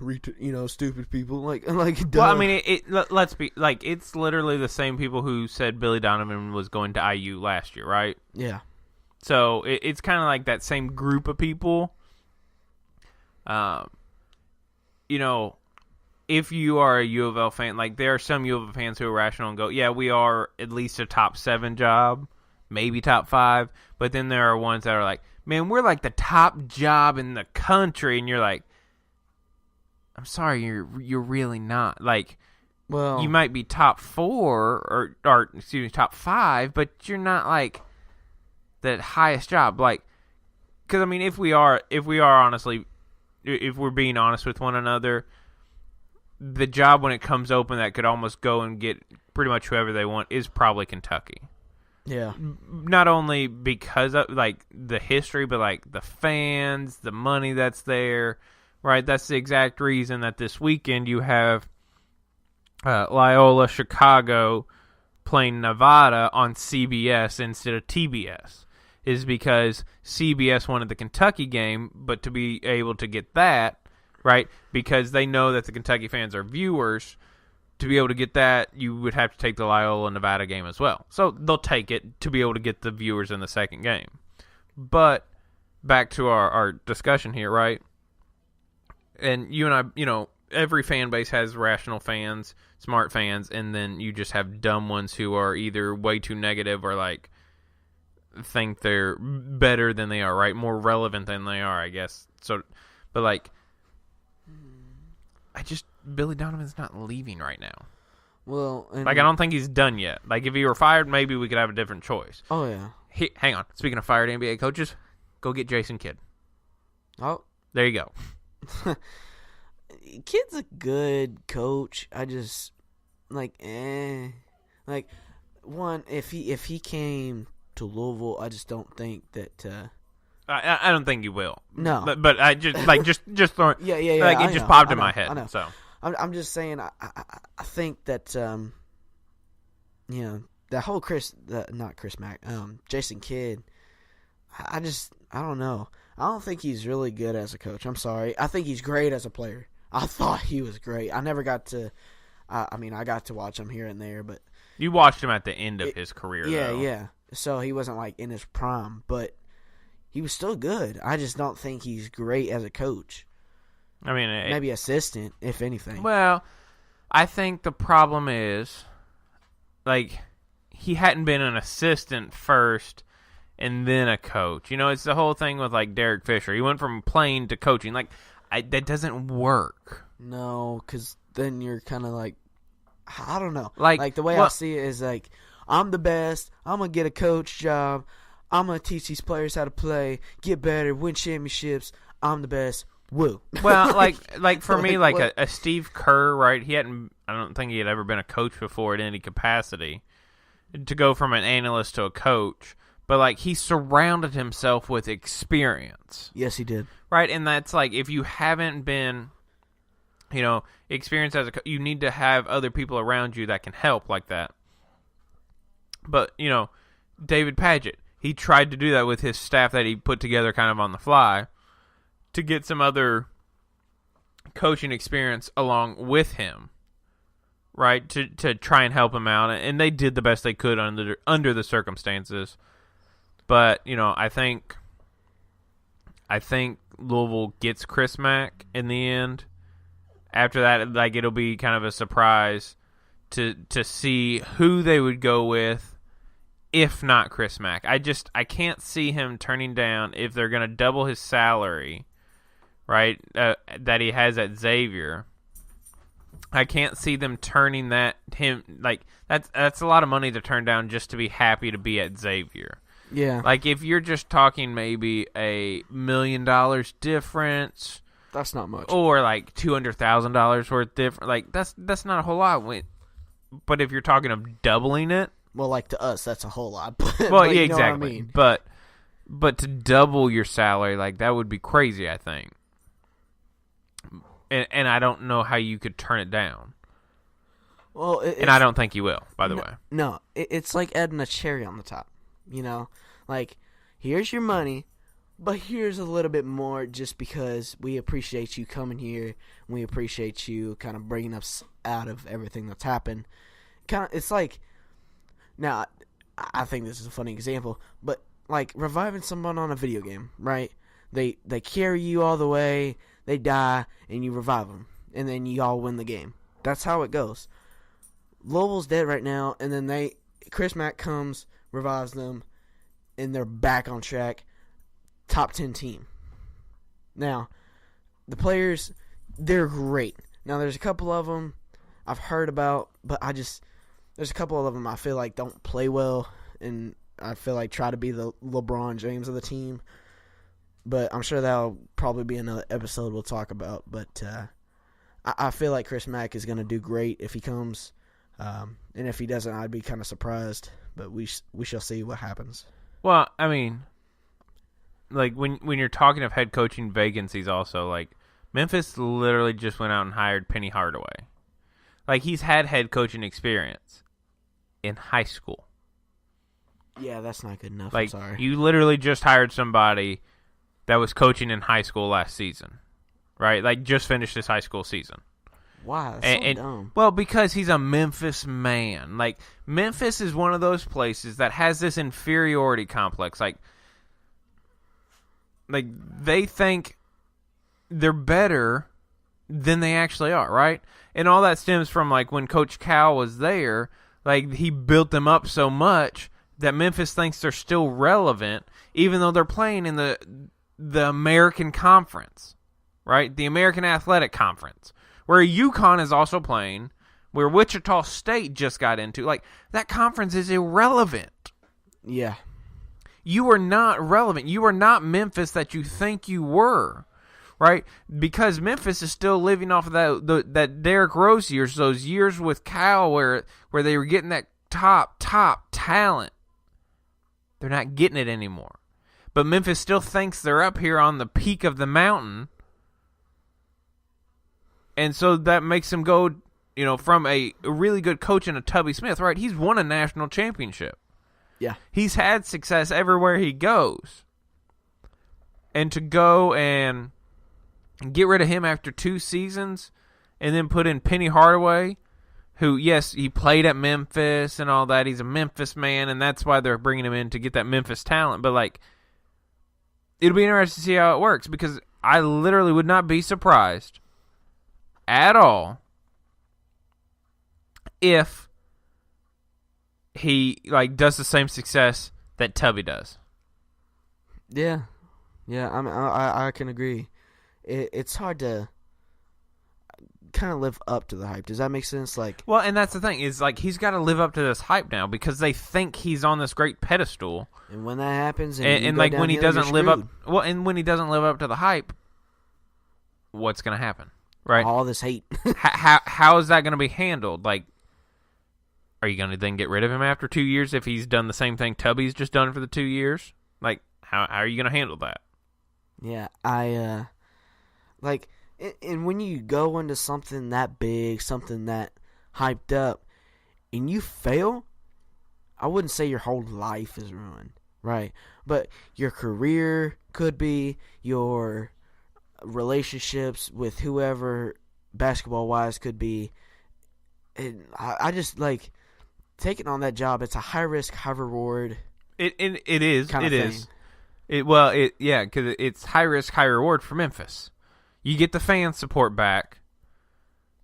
stupid people, like duh. Well, I mean, let's be, like, it's literally the same people who said Billy Donovan was going to IU last year, right? Yeah. So, it's kind of like that same group of people. If you are a U of L fan, like, there are some U of L fans who are rational and go, yeah, we are at least a top 7 job, maybe top 5, but then there are ones that are like, man, we're like the top job in the country, and you're like, I'm sorry, you're really not. Like, well, you might be top 4 or excuse me, top 5, but you're not like the highest job. Like, because I mean, if we are honestly, if we're being honest with one another, the job when it comes open that could almost go and get pretty much whoever they want is probably Kentucky. Yeah. Not only because of like the history, but like the fans, the money that's there, right? That's the exact reason that this weekend you have Loyola Chicago playing Nevada on CBS instead of TBS, is because CBS wanted the Kentucky game, but to be able to get that, right, because they know that the Kentucky fans are viewers, to be able to get that, you would have to take the Loyola Nevada game as well. So they'll take it to be able to get the viewers in the second game. But back to our discussion here, right? And you and I, every fan base has rational fans, smart fans, and then you just have dumb ones who are either way too negative or like think they're better than they are, right? More relevant than they are, I guess. So, but like, Billy Donovan's not leaving right now. Well, I don't think he's done yet. Like, if he were fired, maybe we could have a different choice. Oh yeah. Hang on. Speaking of fired NBA coaches, go get Jason Kidd. Oh, there you go. Kidd's a good coach. I just like one, if he came to Louisville, I just don't think that. I don't think he will. No, but I just throwing. Yeah. Like it just popped in my head. I know. So I'm just saying. I think that that whole Jason Kidd. I don't know. I don't think he's really good as a coach. I'm sorry. I think he's great as a player. I thought he was great. I never got to. I got to watch him here and there, but you watched him at the end of his career. Yeah, though. yeah. So he wasn't like in his prime, but he was still good. I just don't think he's great as a coach. I mean, maybe assistant, if anything. Well, I think the problem is, like, he hadn't been an assistant first and then a coach. It's the whole thing with, like, Derek Fisher. He went from playing to coaching. Like, that doesn't work. No, because then you're kind of like, I don't know. Like the way I see it is like, I'm the best. I'm going to get a coach job. I'm going to teach these players how to play, get better, win championships. I'm the best. Woo. Well, like for me, like a Steve Kerr, right? I don't think he had ever been a coach before in any capacity. To go from an analyst to a coach, but like he surrounded himself with experience. Yes, he did. Right, and that's like if you haven't been, experienced as a coach, you need to have other people around you that can help like that. But David Padgett, he tried to do that with his staff that he put together kind of on the fly, to get some other coaching experience along with him, right? To try and help him out, and they did the best they could under the circumstances. But I think Louisville gets Chris Mack in the end. After that, like it'll be kind of a surprise to see who they would go with, if not Chris Mack. I can't see him turning down if they're going to double his salary. Right, that he has at Xavier. I can't see them turning that's a lot of money to turn down just to be happy to be at Xavier. Yeah. Like if you're just talking maybe $1 million difference, that's not much. Or like $200,000 worth difference. Like that's not a whole lot. But if you're talking of doubling it, well, like to us, that's a whole lot. Well, yeah, exactly. I mean? But to double your salary, like that would be crazy, I think. And I don't know how you could turn it down. Well, and I don't think you will, by the way. No, it's like adding a cherry on the top. Like, here's your money, but here's a little bit more just because we appreciate you coming here. And we appreciate you kind of bringing us out of everything that's happened. It's like, now, I think this is a funny example, but like reviving someone on a video game, right? They carry you all the way. They die, and you revive them, and then you all win the game. That's how it goes. Louisville's dead right now, and then Chris Mack comes, revives them, and they're back on track. Top 10 team. Now, the players, they're great. Now, there's a couple of them I've heard about, but there's a couple of them I feel like don't play well, and I feel like try to be the LeBron James of the team. But I'm sure that'll probably be another episode we'll talk about. But I feel like Chris Mack is going to do great if he comes. And if he doesn't, I'd be kind of surprised. But we shall see what happens. Well, I mean, like when you're talking of head coaching vacancies, also like Memphis literally just went out and hired Penny Hardaway. Like he's had head coaching experience in high school. Yeah, that's not good enough. Like I'm sorry. you literally just hired somebody that was coaching in high school last season, right? Like just finished his high school season. Why? That's so dumb. Well, because he's a Memphis man. Like Memphis is one of those places that has this inferiority complex. Like they think they're better than they actually are, right? And all that stems from like when Coach Cal was there, like he built them up so much that Memphis thinks they're still relevant, even though they're playing in the American Conference, right? The American Athletic Conference, where UConn is also playing, where Wichita State just got into. Like, that conference is irrelevant. Yeah. You are not relevant. You are not Memphis that you think you were, right? Because Memphis is still living off of that Derrick Rose years, those years with Cal where they were getting that top talent. They're not getting it anymore. But Memphis still thinks they're up here on the peak of the mountain. And so that makes them go, from a really good coach in a Tubby Smith, right? He's won a national championship. Yeah. He's had success everywhere he goes. And to go and get rid of him after 2 seasons and then put in Penny Hardaway, who, yes, he played at Memphis and all that. He's a Memphis man, and that's why they're bringing him in to get that Memphis talent. But, like, it'll be interesting to see how it works because I literally would not be surprised at all if he, like, does the same success that Tubby does. Yeah. Yeah, I can agree. It's hard to kind of live up to the hype. Does that make sense? Well, and that's the thing is like he's got to live up to this hype now because they think he's on this great pedestal. And when that happens, and like when he doesn't live up, and when he doesn't live up to the hype, what's going to happen? Right? All this hate. how is that going to be handled? Like, are you going to then get rid of him after 2 years if he's done the same thing Tubby's just done for the 2 years? Like, how are you going to handle that? Yeah, and when you go into something that big, something that hyped up, and you fail, I wouldn't say your whole life is ruined, right? But your career could be, your relationships with whoever basketball-wise could be. And I just, like, taking on that job, it's a high-risk, high-reward It is. kind of it thing. is. Because it's high risk, high reward for Memphis. You get the fan support back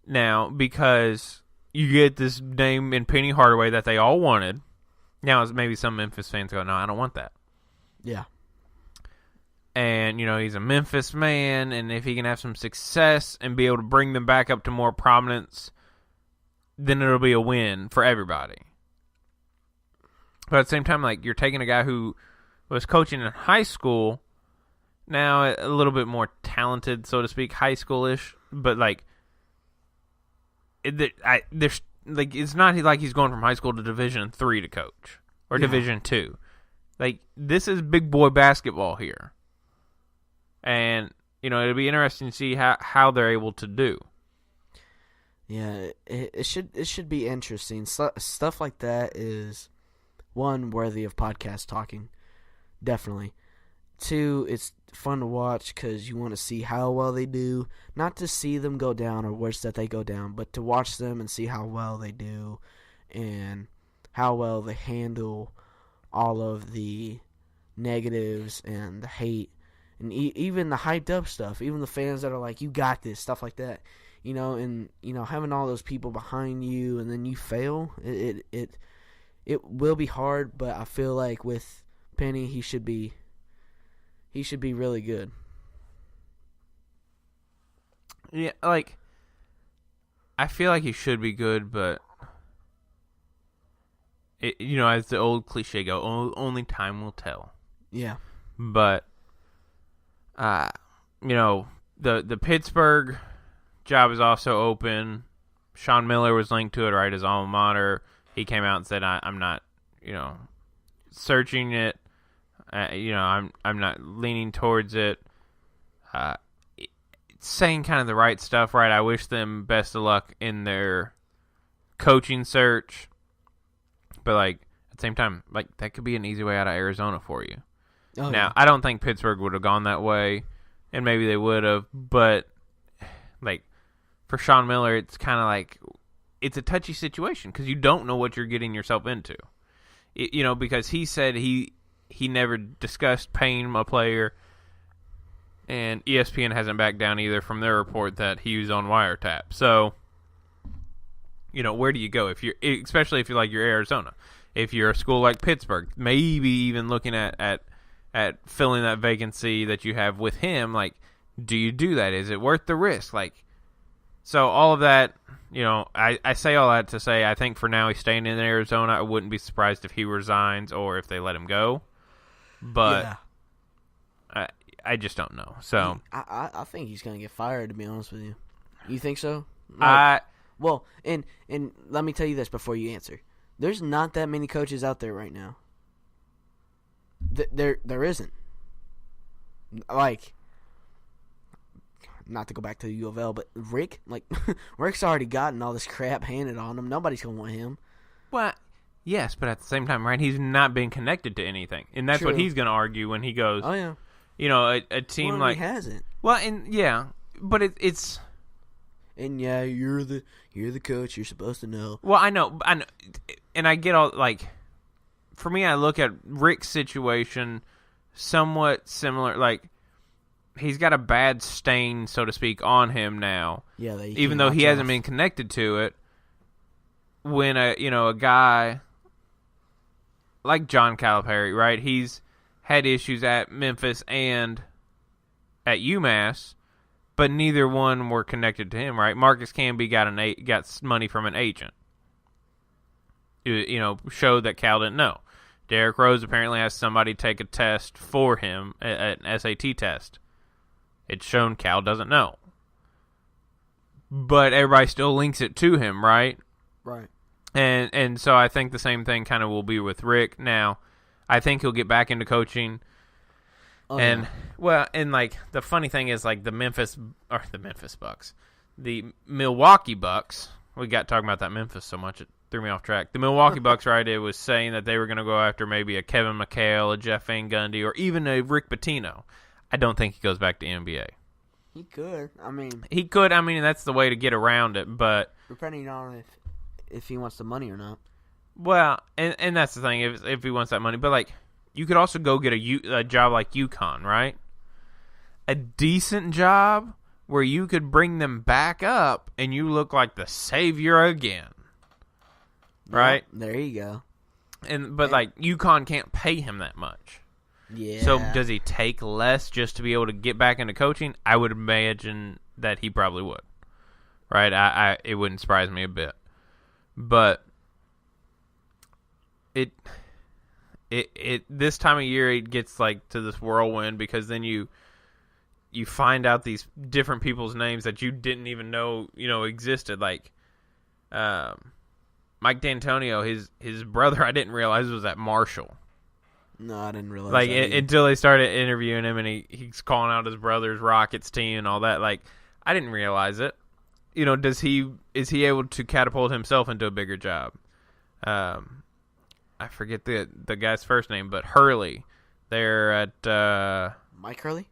now because you get this name in Penny Hardaway that they all wanted. Now, maybe some Memphis fans go, no, I don't want that. Yeah. And, he's a Memphis man, and if he can have some success and be able to bring them back up to more prominence, then it'll be a win for everybody. But at the same time, like, you're taking a guy who was coaching in high school, now a little bit more talented, so to speak, high school-ish, but like, it's not like he's going from high school to Division III to coach or Division II. Like, this is big boy basketball here, and it'll be interesting to see how they're able to do. Yeah, it should be interesting. Stuff like that is one worthy of podcast talking. Definitely. 2, it's fun to watch because you want to see how well they do. Not to see them go down or wish that they go down, but to watch them and see how well they do and how well they handle all of the negatives and the hate and even the hyped up stuff. Even the fans that are like, you got this, stuff like that. And having all those people behind you and then you fail, it will be hard, but I feel like with Penny, he should be really good. Yeah, like, I feel like he should be good, but as the old cliche go, only time will tell. Yeah. But the Pittsburgh job is also open. Sean Miller was linked to it, right? His alma mater. He came out and said, "I'm not, searching it. I'm not leaning towards it." Saying kind of the right stuff, right? I wish them best of luck in their coaching search, but at the same time, that could be an easy way out of Arizona for you. Oh, now, yeah. I don't think Pittsburgh would have gone that way, and maybe they would have, but for Sean Miller, it's kind of it's a touchy situation because you don't know what you're getting yourself into. Because he said he never discussed paying a player, and ESPN hasn't backed down either from their report that he was on wiretap. So, where do you go especially if you're you're Arizona? If you're a school like Pittsburgh, maybe even looking at filling that vacancy that you have with him, do you do that? Is it worth the risk? So all of that, I say all that to say I think for now he's staying in Arizona. I wouldn't be surprised if he resigns or if they let him go. But I just don't know. So I think he's going to get fired, to be honest with you. You think so? Well, and let me tell you this before you answer. There's not that many coaches out there right now. There isn't. Not to go back to the U of L, but Rick, Rick's already gotten all this crap handed on him. Nobody's going to want him. Well, yes, but at the same time, right, he's not been connected to anything. And that's what he's going to argue when he goes, oh, yeah. A team he hasn't. Well, and yeah, but it's... And yeah, you're the coach. You're supposed to know. Well, I know, and I get all, for me, I look at Rick's situation somewhat similar, he's got a bad stain, so to speak, on him now. Yeah, even though he hasn't been connected to it. When a guy like John Calipari, right? He's had issues at Memphis and at UMass, but neither one were connected to him, right? Marcus Camby got money from an agent. Showed that Cal didn't know. Derrick Rose apparently has somebody take a test for him, an SAT test. It's shown Cal doesn't know. But everybody still links it to him, right? Right. And so I think the same thing kind of will be with Rick. Now, I think he'll get back into coaching. Oh, and, yeah. Well, and, the funny thing is, the Milwaukee Bucks, we got talking about that Memphis so much, it threw me off track. The Milwaukee Bucks, right, it was saying that they were going to go after maybe a Kevin McHale, a Jeff Van Gundy, or even a Rick Pitino. I don't think he goes back to NBA. He could. He could. That's the way to get around it, but... Depending on if he wants the money or not. Well, and that's the thing, if he wants that money. But, you could also go get a job like UConn, right? A decent job where you could bring them back up and you look like the savior again. Right? Yep, there you go. But UConn can't pay him that much. Yeah. So does he take less just to be able to get back into coaching? I would imagine that he probably would. Right? It wouldn't surprise me a bit. But it this time of year it gets to this whirlwind because then you find out these different people's names that you didn't even know existed. Mike D'Antonio, his brother, I didn't realize was at Marshall. No, I didn't realize that until they started interviewing him and he's calling out his brother's Rockets team and all that. I didn't realize it. Is he able to catapult himself into a bigger job? I forget the guy's first name, but Hurley. They're at Mike Hurley?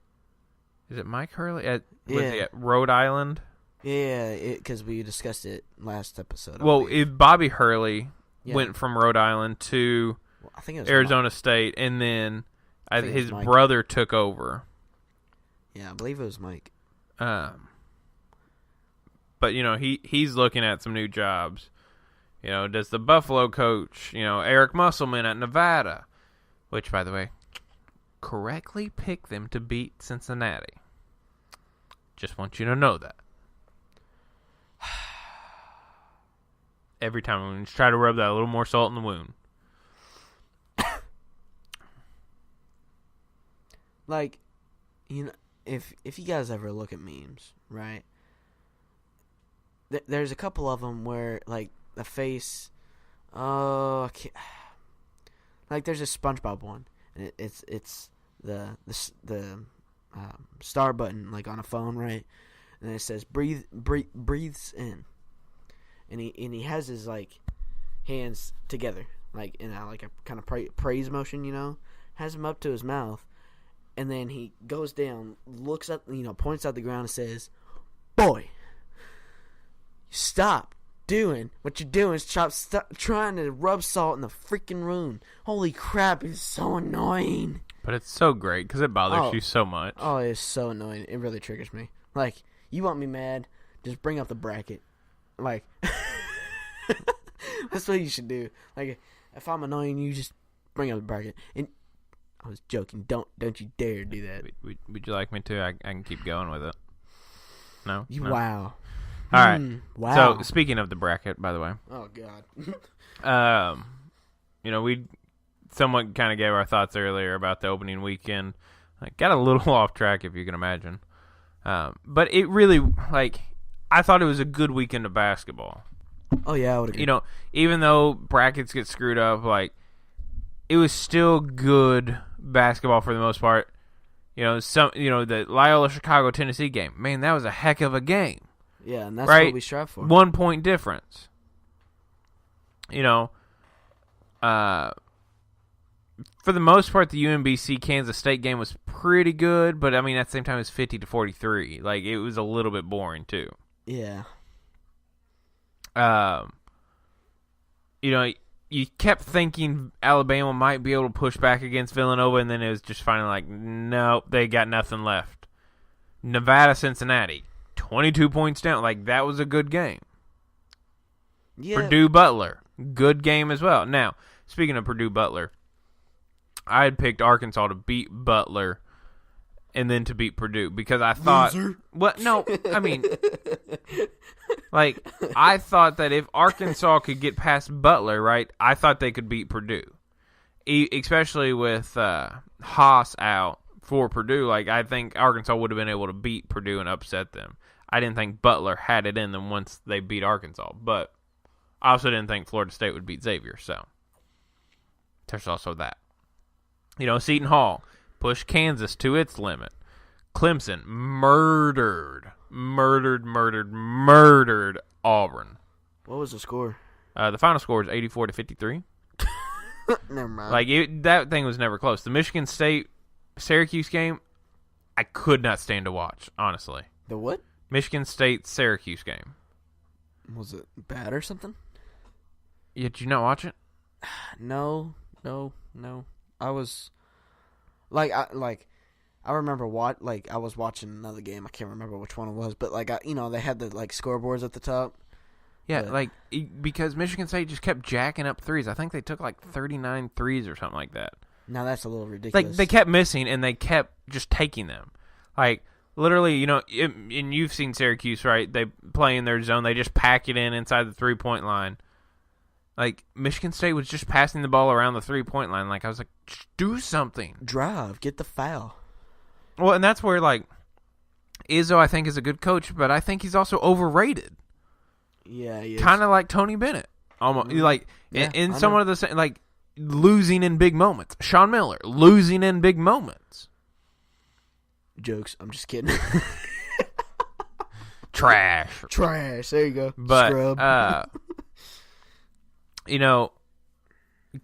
Is it Mike Hurley? Was he at Rhode Island? Yeah, because we discussed it last episode. Well, Bobby Hurley went from Rhode Island to I think it was Arizona State, and then his brother took over. Yeah, I believe it was Mike. But he's looking at some new jobs. Does the Buffalo coach, Eric Musselman at Nevada, which, by the way, correctly picked them to beat Cincinnati. Just want you to know that. Every time we just try to rub that a little more salt in the wound. If you guys ever look at memes, right? there's a couple of them where like the face. Oh, I can't, like there's a SpongeBob one, and it's the star button like on a phone, right? And it says breathes in, and he has his like hands together, like in like a kind of praise motion, has them up to his mouth, and then he goes down, looks up, points out the ground and says, "Boy, stop doing what you're doing. Stop trying to rub salt in the freaking wound. Holy crap, it's so annoying." But it's so great because it bothers you so much. Oh, it's so annoying. It really triggers me. Like, you want me mad, just bring up the bracket. Like, that's what you should do. Like, if I'm annoying you, just bring up the bracket. And I was joking. Don't you dare do that. Would you like me to? I can keep going with it. No? No? Wow. All right. Wow. So, speaking of the bracket, by the way. Oh, God. We somewhat kind of gave our thoughts earlier about the opening weekend. Got a little off track, if you can imagine. But it really, I thought it was a good weekend of basketball. Oh, yeah, I would agree. Even though brackets get screwed up, it was still good basketball for the most part. The Loyola Chicago Tennessee game. Man, that was a heck of a game. Yeah, and that's right? what we strive for. 1 point difference. For the most part, the UMBC Kansas State game was pretty good, but at the same time, it was 50-43. It was a little bit boring too. Yeah. You kept thinking Alabama might be able to push back against Villanova, and then it was just finally nope, they got nothing left. Nevada, Cincinnati, 22 points down. That was a good game. Yeah. Purdue, Butler, good game as well. Now, speaking of Purdue, Butler, I had picked Arkansas to beat Butler and then to beat Purdue because I thought... Loser. What? No, I thought that if Arkansas could get past Butler, right, I thought they could beat Purdue. Especially with Haas out for Purdue, I think Arkansas would have been able to beat Purdue and upset them. I didn't think Butler had it in them once they beat Arkansas, but I also didn't think Florida State would beat Xavier, so there's also that. Seton Hall pushed Kansas to its limit. Clemson murdered Auburn. What was the score? The final score is 84-53. Never mind. That thing was never close. The Michigan State Syracuse game, I could not stand to watch, honestly. The what? Michigan State Syracuse game. Was it bad or something? Yeah, did you not watch it? No. I was I remember I was watching another game. I can't remember which one it was, but they had the scoreboards at the top. Yeah, but, because Michigan State just kept jacking up threes. I think they took 39 threes or something like that. Now that's a little ridiculous. They kept missing and they kept just taking them. Literally, and you've seen Syracuse, right? They play in their zone. They just pack it inside the 3-point line. Michigan State was just passing the ball around the 3-point line. I was just do something. Drive. Get the foul. Well, and that's where, Izzo, I think, is a good coach, but I think he's also overrated. Yeah, he is. Kind of like Tony Bennett. Almost. Yeah, in some of the same, losing in big moments. Sean Miller, losing in big moments. Jokes. I'm just kidding. Trash. There you go. But, Scrub.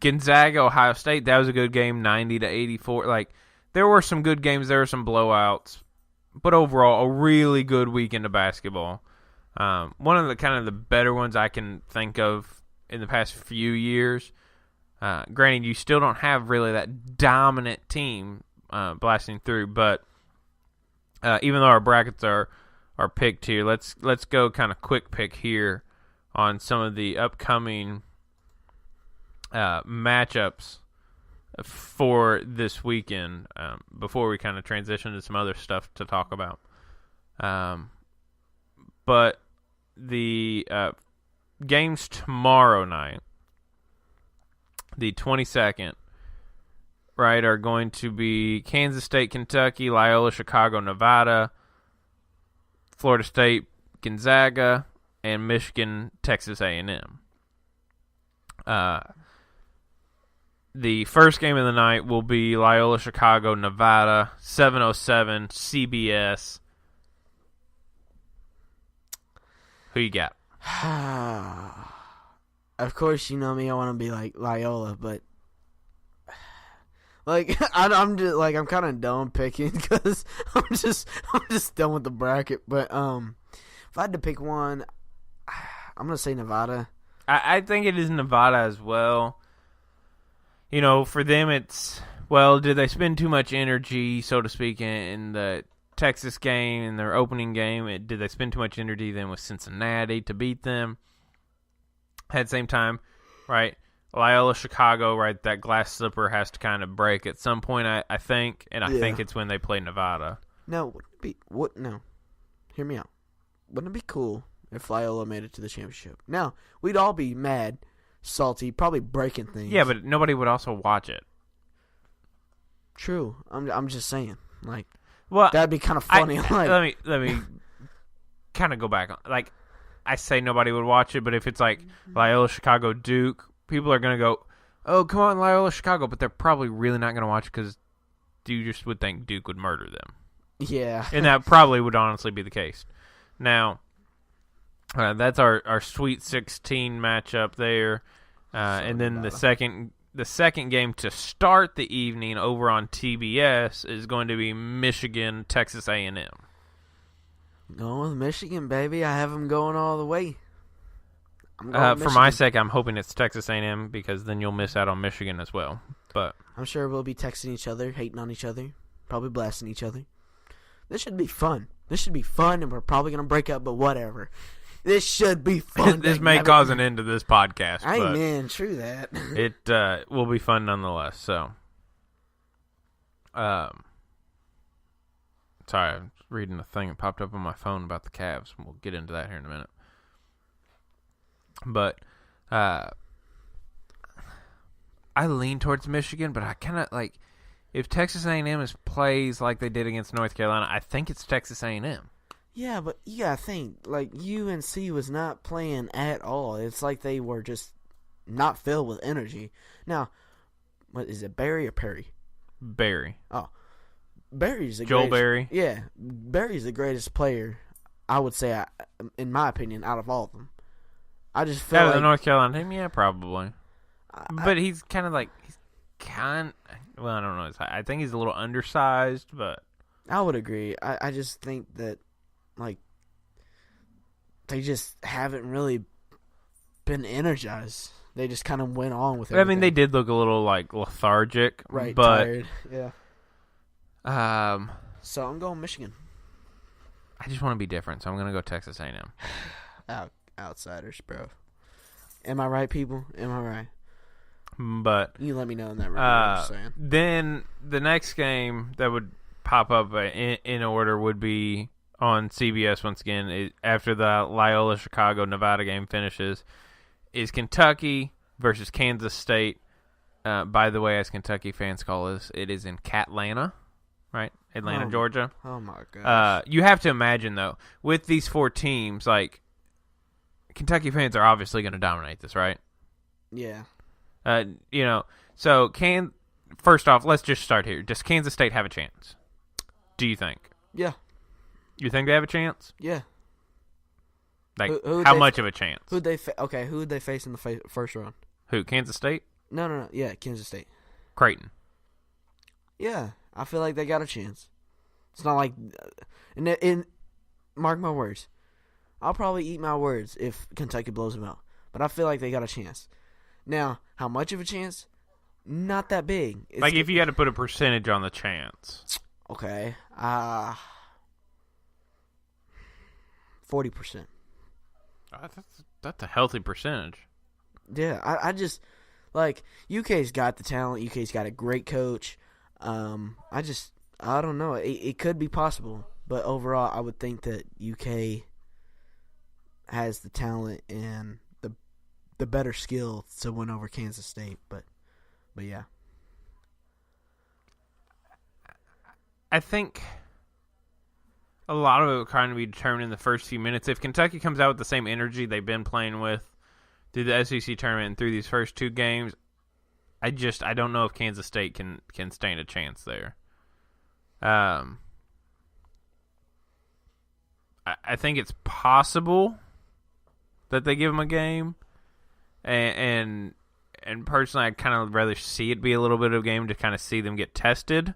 Gonzaga, Ohio State, that was a good game, 90-84. There were some good games, there were some blowouts, but overall, a really good weekend of basketball. One of the kind of the better ones I can think of in the past few years. Granted, you still don't have really that dominant team blasting through, but even though our brackets are picked here, let's go kind of quick pick here on some of the upcoming matchups for this weekend before we kind of transition to some other stuff to talk about. But the games tomorrow night, the 22nd, right, are going to be Kansas State, Kentucky, Loyola, Chicago, Nevada, Florida State, Gonzaga, and Michigan, Texas A&M. The first game of the night will be Loyola Chicago, Nevada, 7:07 CBS. Who you got? Of course, you know me. I want to be like Loyola, but like I'm just like I'm kind of done picking because I'm just done with the bracket. But if I had to pick one, I'm gonna say Nevada. I think it is Nevada as well. You know, for them, it's, well, did they spend too much energy, so to speak, in the Texas game, in their opening game? Did they spend too much energy then with Cincinnati to beat them? At the same time, right, Loyola Chicago, right, that glass slipper has to kind of break at some point, I think, and I think it's when they play Nevada. No, no, hear me out. Wouldn't it be cool if Loyola made it to the championship? Now, we'd all be mad, salty, probably breaking things. Yeah, but nobody would also watch it. True. I'm just saying, like, well, that'd be kind of funny. Let me kind of go back on. Like, I say nobody would watch it, but if it's like Loyola Chicago Duke, people are gonna go, "Oh, come on, Loyola Chicago," but they're probably really not gonna watch it because you just would think Duke would murder them. Yeah, and that probably would honestly be the case. Now, that's our Sweet 16 matchup there, and then the second game to start the evening over on TBS is going to be Michigan, Texas A&M. Going with Michigan, baby. I have them going all the way. For my sake, I'm hoping it's Texas A&M because then you'll miss out on Michigan as well. But I'm sure we'll be texting each other, hating on each other, probably blasting each other. This should be fun. And we're probably going to break up, but whatever. This should be fun. This may cause an end to this podcast. Amen. True that. It will be fun nonetheless. So, sorry, I was reading a thing that popped up on my phone about the Cavs. We'll get into that here in a minute. But I lean towards Michigan, but I kind of like if Texas A&M plays like they did against North Carolina, I think it's Texas A&M. Yeah, but you gotta think, like, UNC was not playing at all. It's like they were just not filled with energy. Now, what is it, Barry or Perry? Barry. Oh, Barry's the Joel greatest. Barry. Yeah, Barry's the greatest player, I would say, in my opinion, out of all of them. I just feel out like of the North Carolina team, yeah, probably. But he's kind of like well, I don't know. I think he's a little undersized, but I would agree. I just think that, like, they just haven't really been energized. They just kind of went on with it. I mean, they did look a little, like, lethargic. Right, but, tired. Yeah. So I'm going Michigan. I just want to be different, so I'm going to go Texas A&M. Outsiders, bro. Am I right, people? Am I right? But you let me know in that review. I'm just saying. Then the next game that would pop up in order would be on CBS once again after the Loyola Chicago Nevada game finishes is Kentucky versus Kansas State. By the way, as Kentucky fans call this, it is in Catlanta, right? Atlanta, Georgia. Oh my gosh. You have to imagine though, with these four teams, like Kentucky fans are obviously going to dominate this, right? Yeah. So first off, let's just start here. Does Kansas State have a chance? Do you think? Yeah. You think they have a chance? Yeah. Like, how much of a chance? Who would they face in the first round? Who, Kansas State? No. Yeah, Kansas State. Creighton. Yeah, I feel like they got a chance. It's not like, and mark my words, I'll probably eat my words if Kentucky blows them out. But I feel like they got a chance. Now, how much of a chance? Not that big. Like, if you had to put a percentage on the chance. Okay. 40%. That's a healthy percentage. Yeah, I just, like, UK's got the talent. UK's got a great coach. I don't know. It could be possible. But overall, I would think that UK has the talent and the better skill to win over Kansas State. But yeah. I think a lot of it will kind of be determined in the first few minutes. If Kentucky comes out with the same energy they've been playing with through the SEC tournament and through these first two games, I don't know if Kansas State can stand a chance there. I think it's possible that they give them a game, and personally, I'd kind of rather see it be a little bit of a game to kind of see them get tested.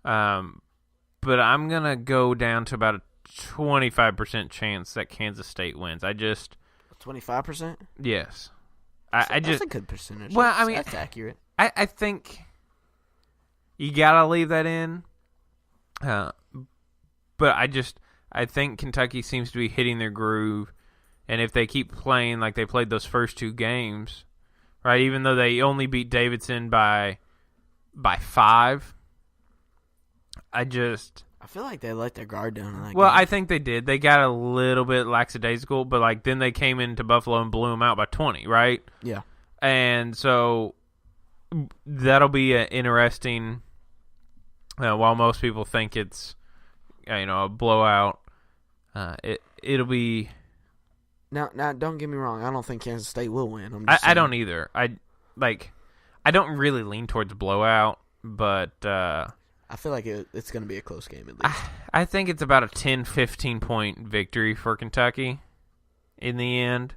But I'm going to go down to about a 25% chance that Kansas State wins. 25%? Yes. That's a good percentage. Well, I mean, that's accurate. I think you got to leave that in. But I think Kentucky seems to be hitting their groove. And if they keep playing like they played those first two games, right, even though they only beat Davidson by 5, I feel like they let their guard down in that game. I think they did. They got a little bit lackadaisical, but then they came into Buffalo and blew them out by 20, right? Yeah. And so that'll be an interesting. While most people think it's a blowout, it'll be. Now, don't get me wrong. I don't think Kansas State will win. I don't either. I don't really lean towards blowout, but I feel like it's going to be a close game at least. I think it's about a 10-15 point victory for Kentucky in the end.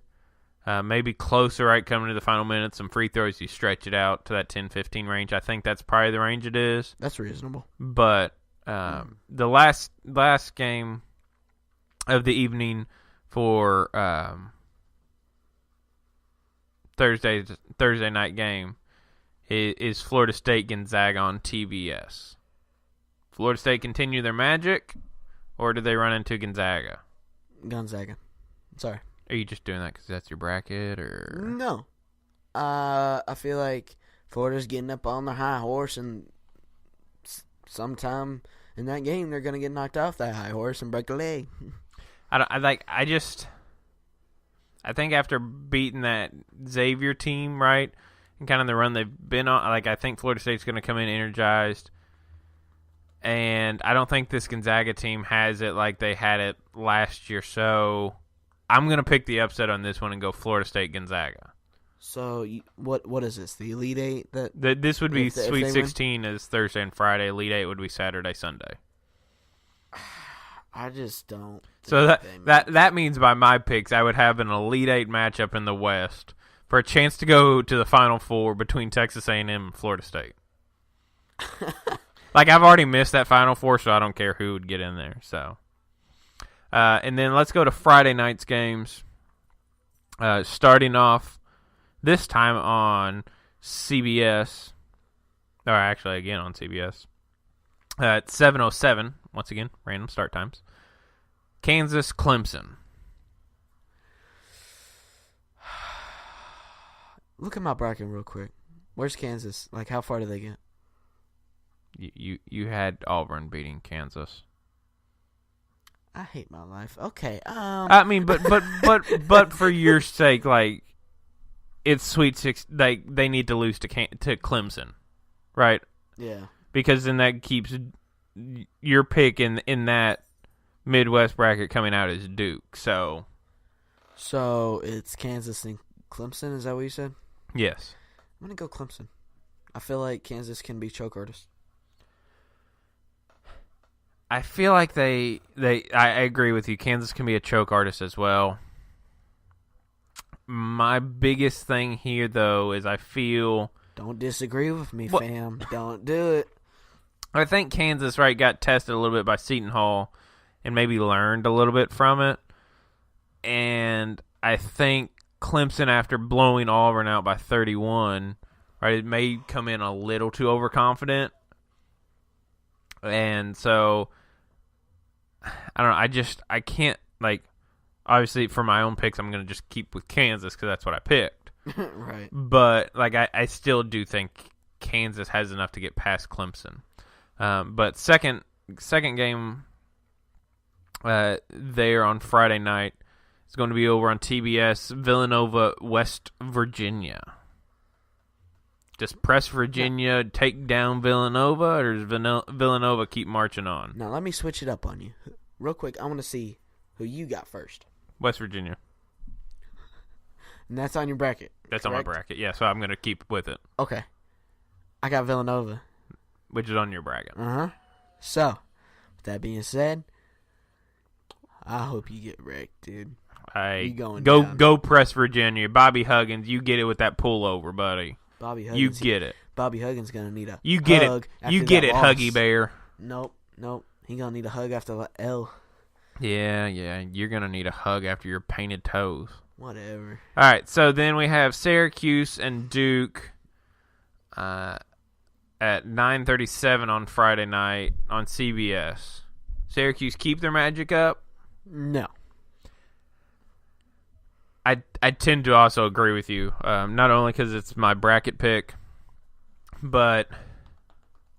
Maybe closer, right, coming to the final minutes. Some free throws, you stretch it out to that 10-15 range. I think that's probably the range it is. That's reasonable. But the last game of the evening for Thursday night game is Florida State Gonzaga on TBS. Florida State continue their magic, or do they run into Gonzaga? Gonzaga. Sorry. Are you just doing that because that's your bracket, or no? I feel like Florida's getting up on their high horse, and sometime in that game they're gonna get knocked off that high horse and break a leg. I think after beating that Xavier team, right, and kind of the run they've been on, I think Florida State's going to come in energized. And I don't think this Gonzaga team has it like they had it last year. So I'm going to pick the upset on this one and go Florida State Gonzaga. So what is this? The Elite Eight? This would be Sweet 16 is Thursday and Friday. Elite Eight would be Saturday, Sunday. I just don't. So that means by my picks, I would have an Elite Eight matchup in the West for a chance to go to the Final Four between Texas A&M and Florida State. I've already missed that Final Four, so I don't care who would get in there. So, and then let's go to Friday night's games. Starting off this time on CBS, or actually again on CBS at 7:07. Once again, random start times. Kansas, Clemson. Look at my bracket real quick. Where's Kansas? How far do they get? You had Auburn beating Kansas. I hate my life. Okay. I mean, but for your sake, it's Sweet Six. They need to lose to Clemson, right? Yeah. Because then that keeps your pick in that Midwest bracket coming out as Duke. So it's Kansas and Clemson. Is that what you said? Yes. I'm gonna go Clemson. I feel like Kansas can be choke artists. I feel like I agree with you. Kansas can be a choke artist as well. My biggest thing here, though, is I feel... Don't disagree with me, fam. Don't do it. I think Kansas, right, got tested a little bit by Seton Hall and maybe learned a little bit from it. And I think Clemson, after blowing Auburn out by 31, right, it may come in a little too overconfident. And so, I don't know, I can't, obviously for my own picks, I'm going to just keep with Kansas because that's what I picked. Right. But, I still do think Kansas has enough to get past Clemson. But second game there on Friday night is going to be over on TBS, Villanova, West Virginia. Just press Virginia, take down Villanova, or does Villanova keep marching on? Now, let me switch it up on you. real quick, I want to see who you got first. West Virginia. And that's on your bracket. That's correct? on my bracket. Yeah, so I'm going to keep with it. Okay. I got Villanova. Which is on your bracket. Uh-huh. So, with that being said, I hope you get wrecked, dude. Hey, down. go press Virginia. Bobby Huggins, you get it with that pullover, buddy. Bobby Huggins. You get it. Bobby Huggins going to need a You get hug it. You get it, loss. Huggy Bear. Nope. He going to need a hug after the L. Yeah. You're going to need a hug after your painted toes. Whatever. All right, so then we have Syracuse and Duke at 9:37 on Friday night on CBS. Syracuse keep their magic up? No. I tend to also agree with you, not only because it's my bracket pick, but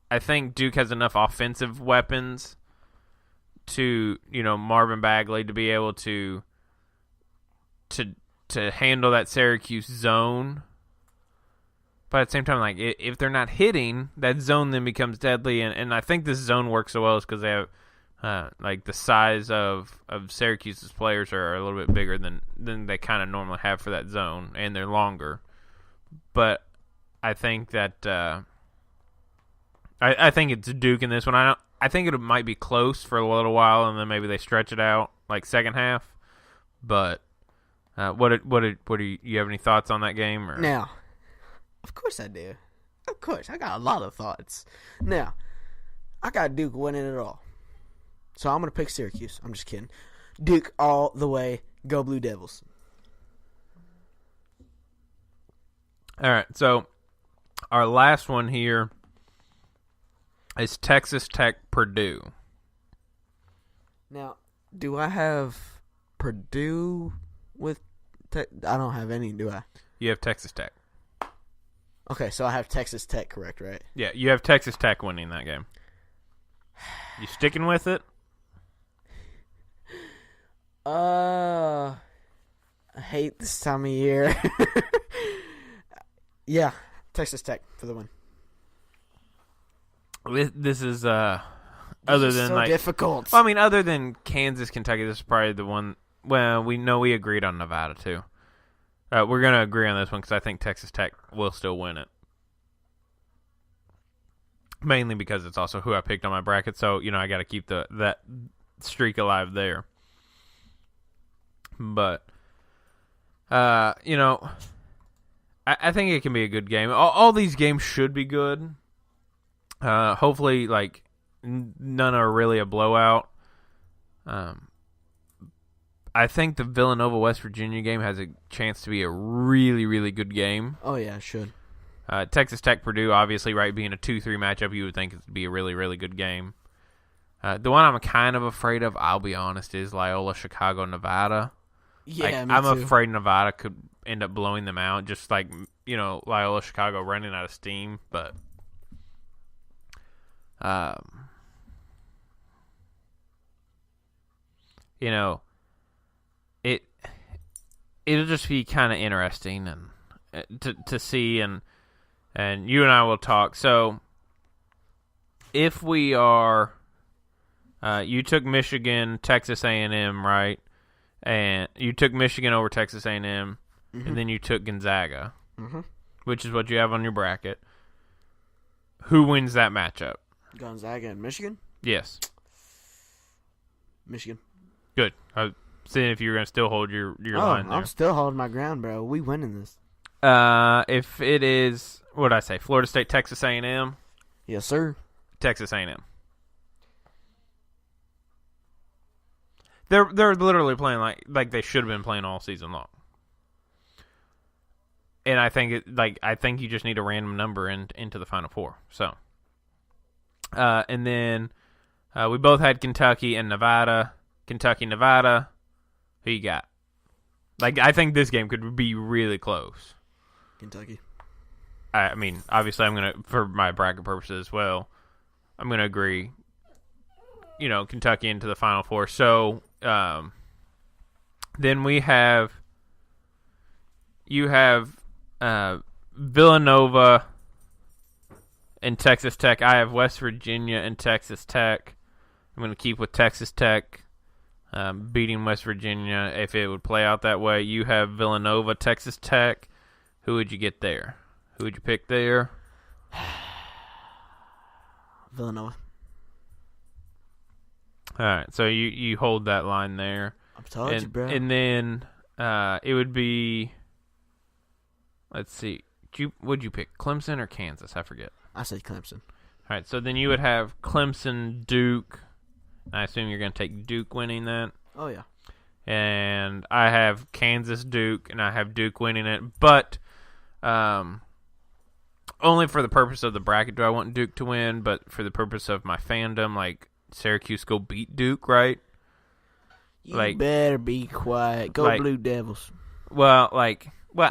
I think Duke has enough offensive weapons to, Marvin Bagley to be able to handle that Syracuse zone. But at the same time, like, if they're not hitting, that zone then becomes deadly. And I think this zone works so well is because they have, the size of Syracuse's players are a little bit bigger than they kind of normally have for that zone, and they're longer. But I think that I think it's Duke in this one. I think it might be close for a little while, and then maybe they stretch it out like second half. But what do you have any thoughts on that game? Or? Now, of course I do. Of course, I got a lot of thoughts. Now, I got Duke winning it all. So I'm going to pick Syracuse. I'm just kidding. Duke all the way. Go Blue Devils. All right, so our last one here is Texas Tech Purdue. Now, do I have Purdue with Tech? I don't have any, do I? You have Texas Tech. Okay, so I have Texas Tech, correct, right? Yeah, you have Texas Tech winning that game. You sticking with it? I hate this time of year. Yeah, Texas Tech for the win. This is other than so like difficult. Well, I mean, other than Kansas, Kentucky, this is probably the one. Well, we know we agreed on Nevada too. We're gonna agree on this one because I think Texas Tech will still win it, mainly because it's also who I picked on my bracket. So I got to keep that streak alive there. But I think it can be a good game. All these games should be good. Hopefully, like, none are really a blowout. I think the Villanova-West Virginia game has a chance to be a really, really good game. Oh, yeah, it should. Texas Tech-Purdue, obviously, right, being a 2-3 matchup, you would think it would be a really, really good game. The one I'm kind of afraid of, I'll be honest, is Loyola Chicago-Nevada. Yeah, me I'm too. afraid Nevada could end up blowing them out, just like, Loyola Chicago running out of steam, but it'll just be kind of interesting and to see, and you and I will talk. So if we are, you took Michigan, Texas A&M, right? And you took Michigan over Texas A&M, mm-hmm. and then you took Gonzaga, mm-hmm. which is what you have on your bracket. Who wins that matchup? Gonzaga and Michigan? Yes. Michigan. Good. I was seeing if you were going to still hold your line there. I'm still holding my ground, bro. We winning this. If it is, what did I say, Florida State, Texas A&M? Yes, sir. Texas A&M. They're literally playing like they should have been playing all season long. And I think I think you just need a random number into the Final Four. So, and then we both had Kentucky and Nevada. Kentucky, Nevada. Who you got? I think this game could be really close. Kentucky. I mean, obviously, I'm gonna, for my bracket purposes as well, I'm gonna agree. Kentucky into the Final Four. So, then you have Villanova and Texas Tech. I have West Virginia and Texas Tech. I'm going to keep with Texas Tech. beating West Virginia if it would play out that way. You have Villanova, Texas Tech. Who would you get there? Who would you pick there? Villanova. All right, so you hold that line there. I told you, bro. And then it would be, let's see, would you pick Clemson or Kansas? I forget. I said Clemson. All right, so then you would have Clemson, Duke. I assume you're going to take Duke winning that. Oh, yeah. And I have Kansas, Duke, and I have Duke winning it. But only for the purpose of the bracket do I want Duke to win, but for the purpose of my fandom, like, Syracuse go beat Duke, right? You better be quiet. Go Blue Devils. Well,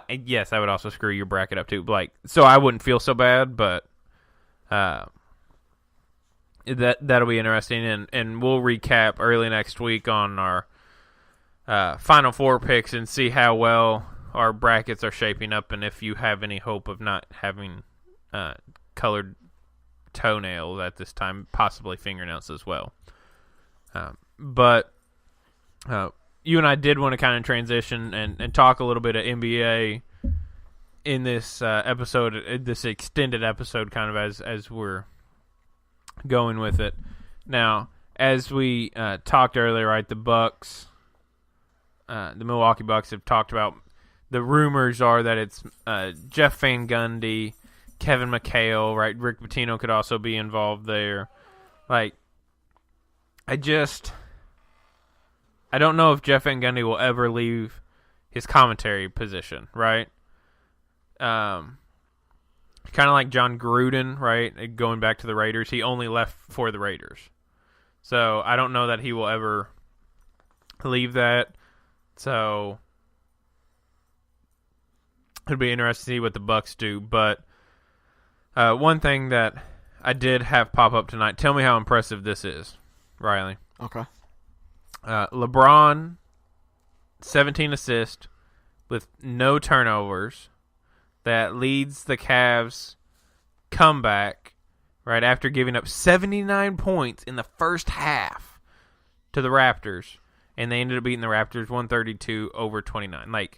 yes, I would also screw your bracket up too. So I wouldn't feel so bad, but that'll be interesting, and we'll recap early next week on our Final Four picks and see how well our brackets are shaping up, and if you have any hope of not having colored toenails at this time, possibly fingernails as well. But you and I did want to kind of transition and talk a little bit of NBA in this episode, this extended episode, kind of as we're going with it. Now, as we talked earlier, right, the Milwaukee Bucks have talked about, the rumors are that it's Jeff Van Gundy, Kevin McHale, right? Rick Pitino could also be involved there. I don't know if Jeff Van Gundy will ever leave his commentary position, right? Kind of like John Gruden, right? Going back to the Raiders, he only left for the Raiders. So I don't know that he will ever leave that. So it'll be interesting to see what the Bucks do. But one thing that I did have pop up tonight, tell me how impressive this is, Rylee. Okay. LeBron, 17 assists with no turnovers. That leads the Cavs comeback right after giving up 79 points in the first half to the Raptors, and they ended up beating the Raptors 132-29.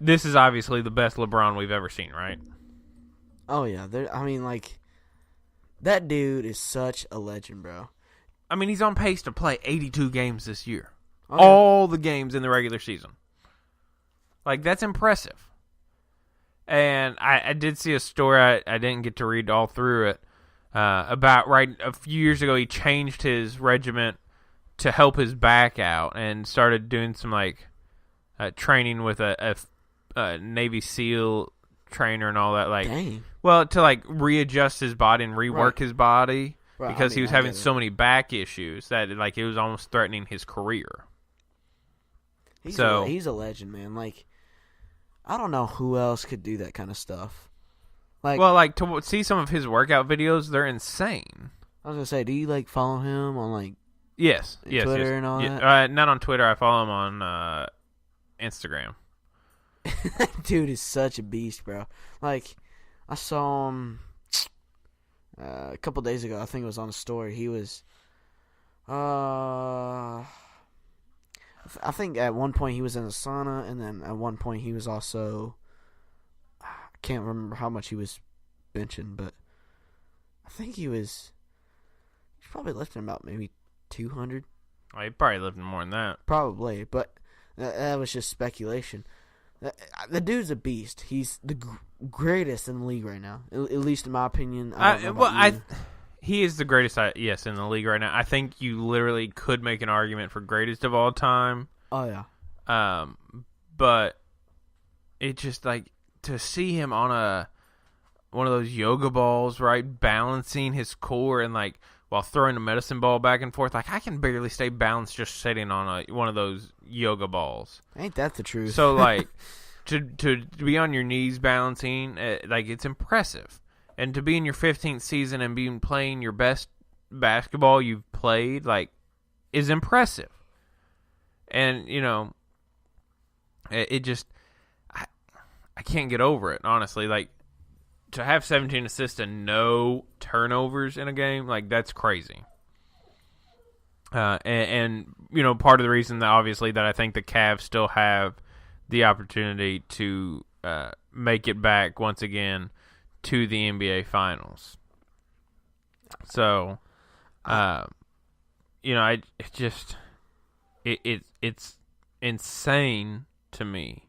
This is obviously the best LeBron we've ever seen, right? Oh yeah, that dude is such a legend, bro. I mean, he's on pace to play 82 games this year. Oh, yeah. All the games in the regular season. That's impressive. And I did see a story, I didn't get to read all through it, about a few years ago he changed his regiment to help his back out and started doing some training with a Navy SEAL trainer and all that. Dang. Well, to readjust his body and rework his body. Right. Because he was having so many back issues that it was almost threatening his career. He's a legend, man. I don't know who else could do that kind of stuff. To see some of his workout videos, they're insane. I was gonna say, do you follow him on yes, Twitter and all that? Not on Twitter. I follow him on Instagram. Dude is such a beast, bro. I saw him a couple days ago. I think it was on a story. He was, I think at one point he was in a sauna, and then at one point he was also, I can't remember how much he was benching, but I think he's probably lifting about maybe 200. Oh, he probably lifting more than that. Probably, but that was just speculation. The dude's a beast. He's the greatest in the league right now, at least in my opinion. He is the greatest, in the league right now. I think you literally could make an argument for greatest of all time. Oh, yeah. But it just, to see him on one of those yoga balls, right, balancing his core and, while throwing a medicine ball back and forth, I can barely stay balanced just sitting on one of those yoga balls. Ain't that the truth? So, to be on your knees balancing, it's impressive. And to be in your 15th season and playing your best basketball you've played, is impressive. And, it just, I can't get over it, honestly. To have 17 assists and no turnovers in a game, that's crazy. And part of the reason that obviously that I think the Cavs still have the opportunity to make it back once again to the NBA Finals. So, it's insane to me.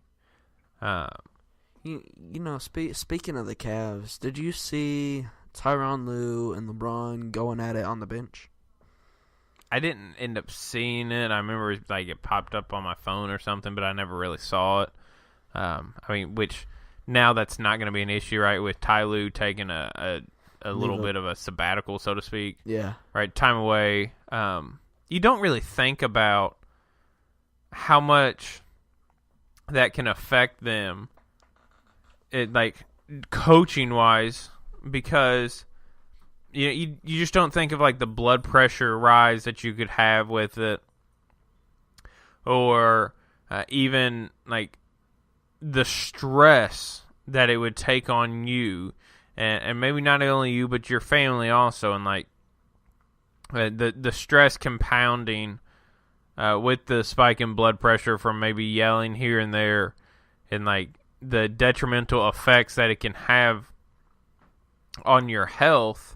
Speaking of the Cavs, did you see Tyronn Lue and LeBron going at it on the bench? I didn't end up seeing it. I remember it popped up on my phone or something, but I never really saw it. Which now that's not going to be an issue, right? With Ty Lue taking a little bit of a sabbatical, so to speak. Yeah. Right, time away. You don't really think about how much that can affect them, coaching wise, because you just don't think of the blood pressure rise that you could have with it, or even the stress that it would take on you, and maybe not only you but your family also, and the stress compounding with the spike in blood pressure from maybe yelling here and there, and the detrimental effects that it can have on your health.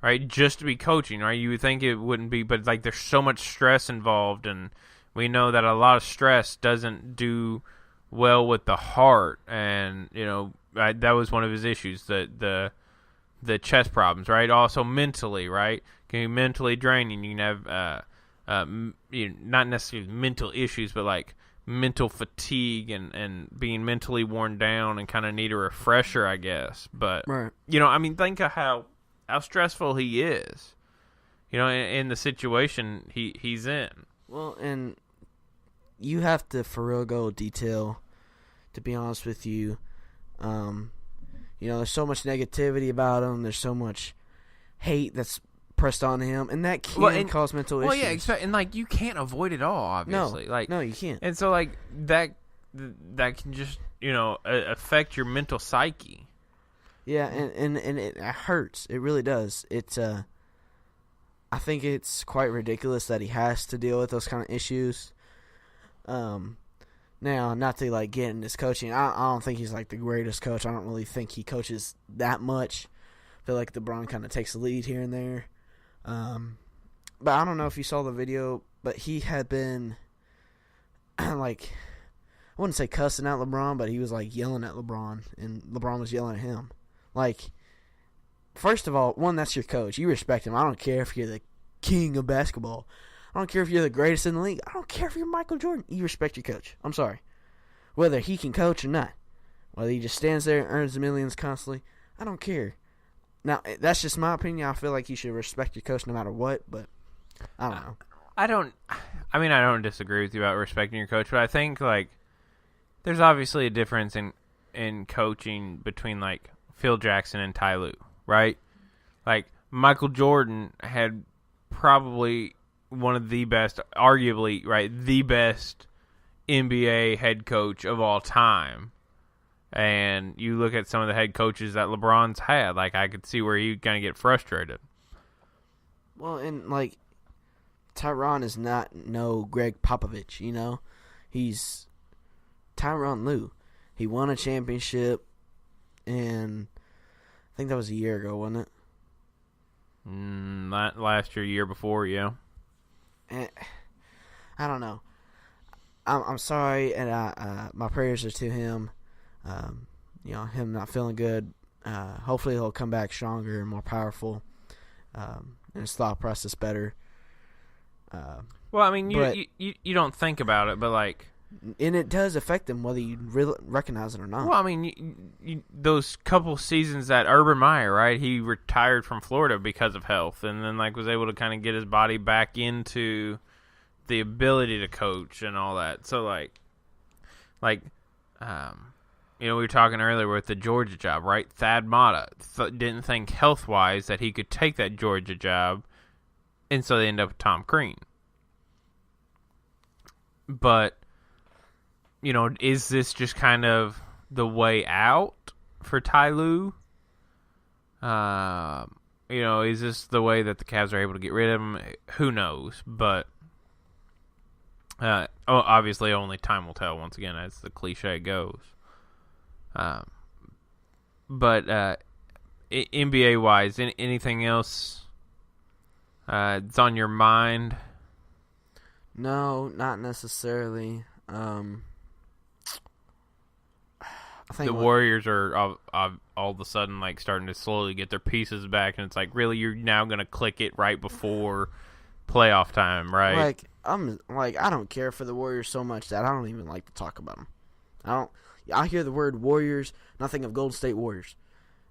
Right, just to be coaching, right? You would think it wouldn't be, but there's so much stress involved, and we know that a lot of stress doesn't do well with the heart, and that was one of his issues, the chest problems, right? Also mentally, right? Can be mentally draining. You can have not necessarily mental issues, but mental fatigue and being mentally worn down and kind of need a refresher, I guess. But right. Think of how stressful he is, in the situation he's in. Well, and you have to for real go detail, to be honest with you. There's so much negativity about him. There's so much hate that's pressed on him, and that can cause mental issues. Well, yeah, and you can't avoid it all, obviously. No, you can't. And so that can just affect your mental psyche. Yeah, and it hurts. It really does. It's I think it's quite ridiculous that he has to deal with those kind of issues. Now, not to get in his coaching. I don't think he's the greatest coach. I don't really think he coaches that much. I feel like LeBron kind of takes the lead here and there. But I don't know if you saw the video, but he had been I wouldn't say cussing out LeBron, but he was yelling at LeBron, and LeBron was yelling at him. First of all, one, that's your coach. You respect him. I don't care if you're the king of basketball. I don't care if you're the greatest in the league. I don't care if you're Michael Jordan. You respect your coach. I'm sorry. Whether he can coach or not. Whether he just stands there and earns millions constantly. I don't care. Now, that's just my opinion. I feel like you should respect your coach no matter what, but I don't know. I don't disagree with you about respecting your coach, but I think, there's obviously a difference in coaching between, Phil Jackson and Ty Lue, right? Michael Jordan had probably one of the best, arguably, right, the best NBA head coach of all time. And you look at some of the head coaches that LeBron's had, I could see where he'd kind of get frustrated. Well, and, Tyronn is not no Greg Popovich, He's Tyronn Lue. He won a championship, and I think that was a year ago, wasn't it? Not last year before, yeah. I don't know. I'm sorry, and my prayers are to him. Him not feeling good. Hopefully he'll come back stronger and more powerful, and his thought process better. You don't think about it, but and it does affect him whether you really recognize it or not. Well, those couple seasons that Urban Meyer, right? He retired from Florida because of health, and then was able to kind of get his body back into the ability to coach and all that. So we were talking earlier with the Georgia job, right? Thad Matta didn't think health-wise that he could take that Georgia job, and so they ended up with Tom Crean. But, is this just kind of the way out for Ty Lue? is this the way that the Cavs are able to get rid of him? Who knows? But obviously, only time will tell. Once again, as the cliche goes. But NBA wise, anything else that's on your mind? No, not necessarily. I think the Warriors are all of a sudden like starting to slowly get their pieces back, and it's like, really, you're now gonna click it right before playoff time, right? I don't care for the Warriors so much that I don't even like to talk about them. I hear the word Warriors, and I think of Golden State Warriors.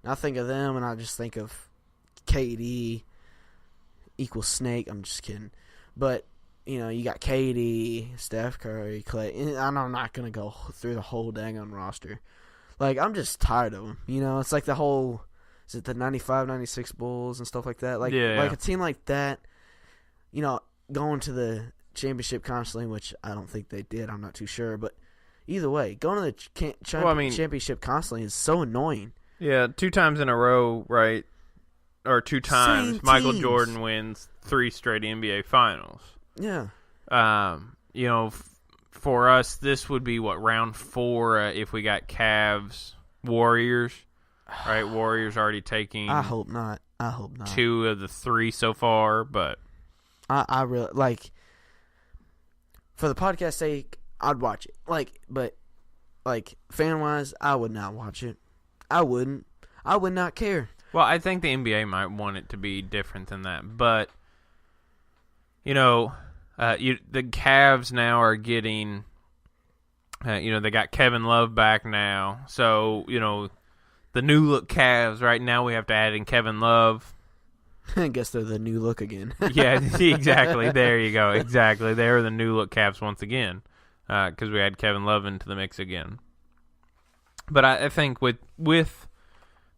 And I think of them, and I just think of KD equals Snake. I'm just kidding, but you got KD, Steph Curry, Clay, and I'm not gonna go through the whole dang on roster. Like, I'm just tired of them. It's like the whole, is it the 95, 96 Bulls and stuff like that? Like, like a team like that, going to the championship constantly, which I don't think they did. I'm not too sure. But either way, going to the championship constantly is so annoying. Yeah, 2 times in a row, right? Or 2 times. Same Michael teams. Jordan wins 3 straight NBA finals. Yeah. For us, this would be round 4 if we got Cavs, Warriors, right? Warriors already taking. I hope not. 2 of the 3 so far, but I really like. For the podcast sake, I'd watch it. But fan wise, I would not watch it. I wouldn't. I would not care. Well, I think the NBA might want it to be different than that, but the Cavs now are getting, they got Kevin Love back now. So, the new look Cavs, right now we have to add in Kevin Love. I guess they're the new look again. Yeah, exactly. There you go. Exactly. They're the new look Cavs once again because we had Kevin Love into the mix again. But I think with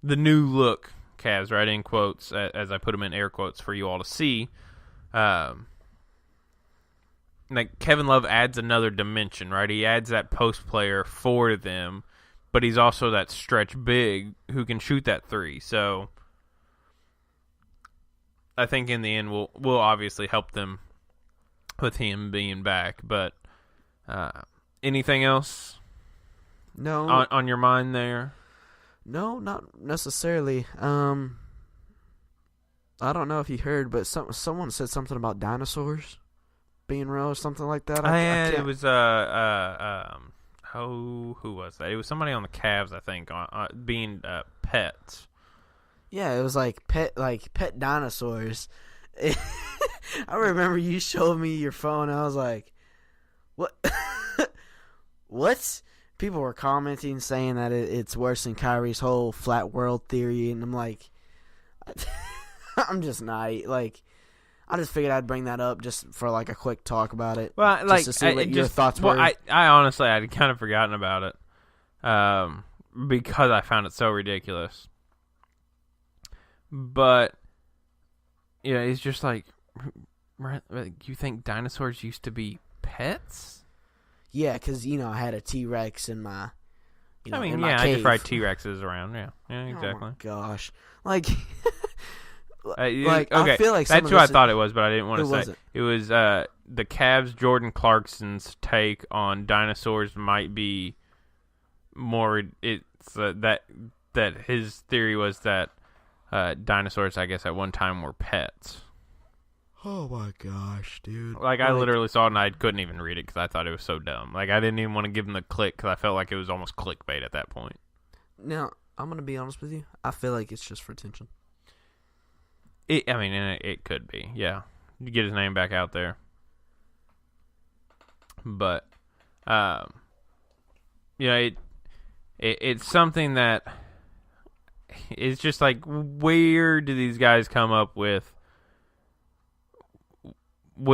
the new look Cavs, right, in quotes, as I put them in air quotes for you all to see, like Kevin Love adds another dimension, right? He adds that post player for them, but he's also that stretch big who can shoot that 3. So I think in the end we'll obviously help them with him being back. But anything else? No. On your mind there? No, not necessarily. I don't know if you heard, but someone said something about dinosaurs being real or something like that. It was who was that? It was somebody on the Cavs, I think, being pets. Yeah, it was like pet dinosaurs. I remember you showed me your phone. I was like, "What? What?" People were commenting saying that it's worse than Kyrie's whole flat world theory, and I'm like, I'm just not like. I just figured I'd bring that up just for like a quick talk about it. Well, just to see what your thoughts were. I honestly I'd kind of forgotten about it, because I found it so ridiculous. But it's just like, you think dinosaurs used to be pets? Yeah, because, I had a T-Rex in my, in my I cave. just ride T-Rexes around, yeah, exactly. Oh, my gosh. Like, okay, I feel like that's who I thought it was, but I didn't want to say. Was it? It was the Cavs' Jordan Clarkson's take on dinosaurs might be more, it's that his theory was that dinosaurs, I guess, at one time were pets. Oh my gosh, dude! I literally saw it and I couldn't even read it because I thought it was so dumb. I didn't even want to give him the click because I felt like it was almost clickbait at that point. Now, I'm gonna be honest with you. I feel like it's just for attention. It could be, yeah. You get his name back out there, but it's something that it's just like, where do these guys come up with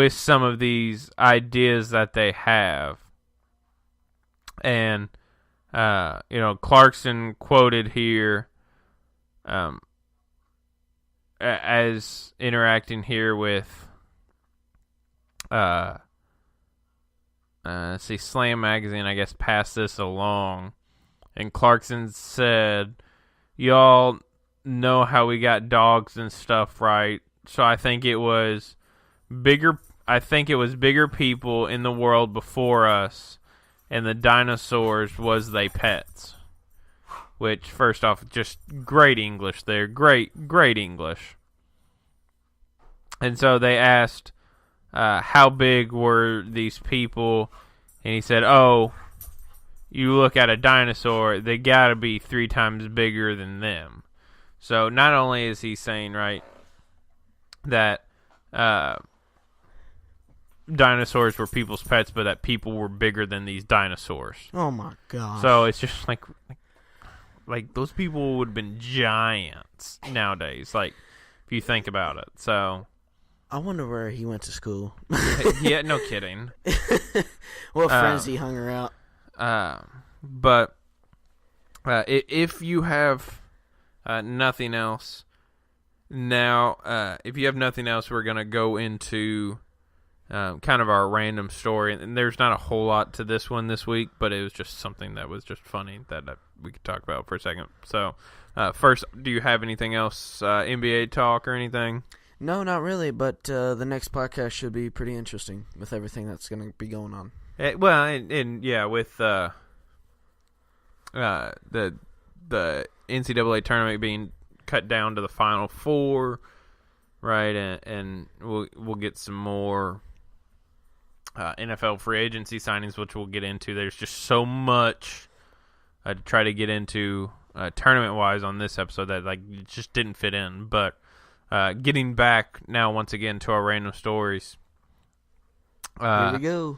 some of these ideas that they have? And Clarkson quoted here as interacting here with let's see, Slam Magazine, I guess, passed this along, and Clarkson said, "Y'all know how we got dogs and stuff right. So I think it was bigger people in the world before us, and the dinosaurs was they pets. Which, first off, just great English there. Great English. And so they asked, how big were these people? And he said, oh, you look at a dinosaur, they gotta be 3 times bigger than them. So not only is he saying, right, that dinosaurs were people's pets, but that people were bigger than these dinosaurs. Oh my gosh. So it's just like those people would have been giants nowadays, like, if you think about it. So I wonder where he went to school. Yeah, no kidding. What friends he hung around. But if you have nothing else, now, if you have nothing else, we're going to go into kind of our random story. And there's not a whole lot to this one this week, but it was just something that was just funny that we could talk about for a second. So, first, do you have anything else, NBA talk or anything? No, not really, but the next podcast should be pretty interesting with everything that's going to be going on. Well, and yeah, with the NCAA tournament being cut down to the Final Four, right, and we'll get some more NFL free agency signings, which we'll get into. There's just so much to try to get into tournament-wise on this episode that it just didn't fit in. But getting back now once again to our random stories. Here we go.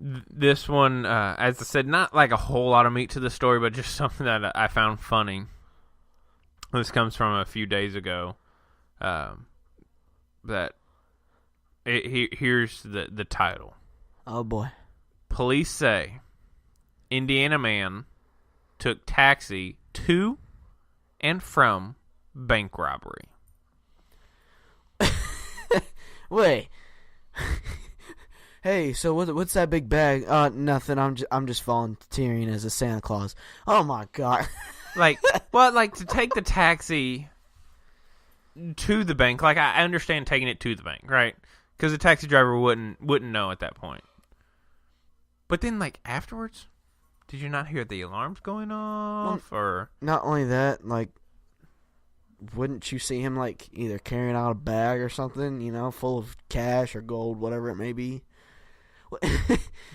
This one, as I said, not like a whole lot of meat to the story, but just something that I found funny. This comes from a few days ago. Here's the title. Oh boy. Police say Indiana man took taxi to and from bank robbery. Wait. Hey, so what's that big bag? Nothing. I'm just volunteering as a Santa Claus. Oh my god. To take the taxi to the bank. Like, I understand taking it to the bank, right? Because the taxi driver wouldn't know at that point. But then, afterwards, did you not hear the alarms going off? Or not only that, wouldn't you see him either carrying out a bag or something, full of cash or gold, whatever it may be?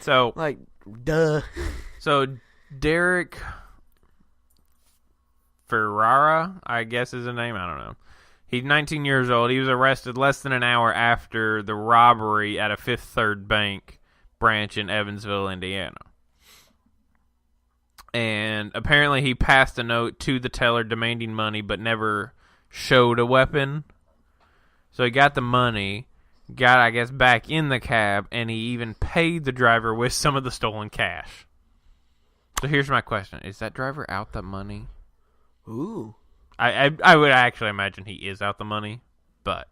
So, duh. So, Derek Ferrara, I guess is the name. I don't know. He's 19 years old. He was arrested less than an hour after the robbery at a Fifth Third Bank branch in Evansville, Indiana. And apparently he passed a note to the teller demanding money, but never showed a weapon. So he got the money, got, I guess, back in the cab, and he even paid the driver with some of the stolen cash. So here's my question. Is that driver out the money? Ooh. I would actually imagine he is out the money, but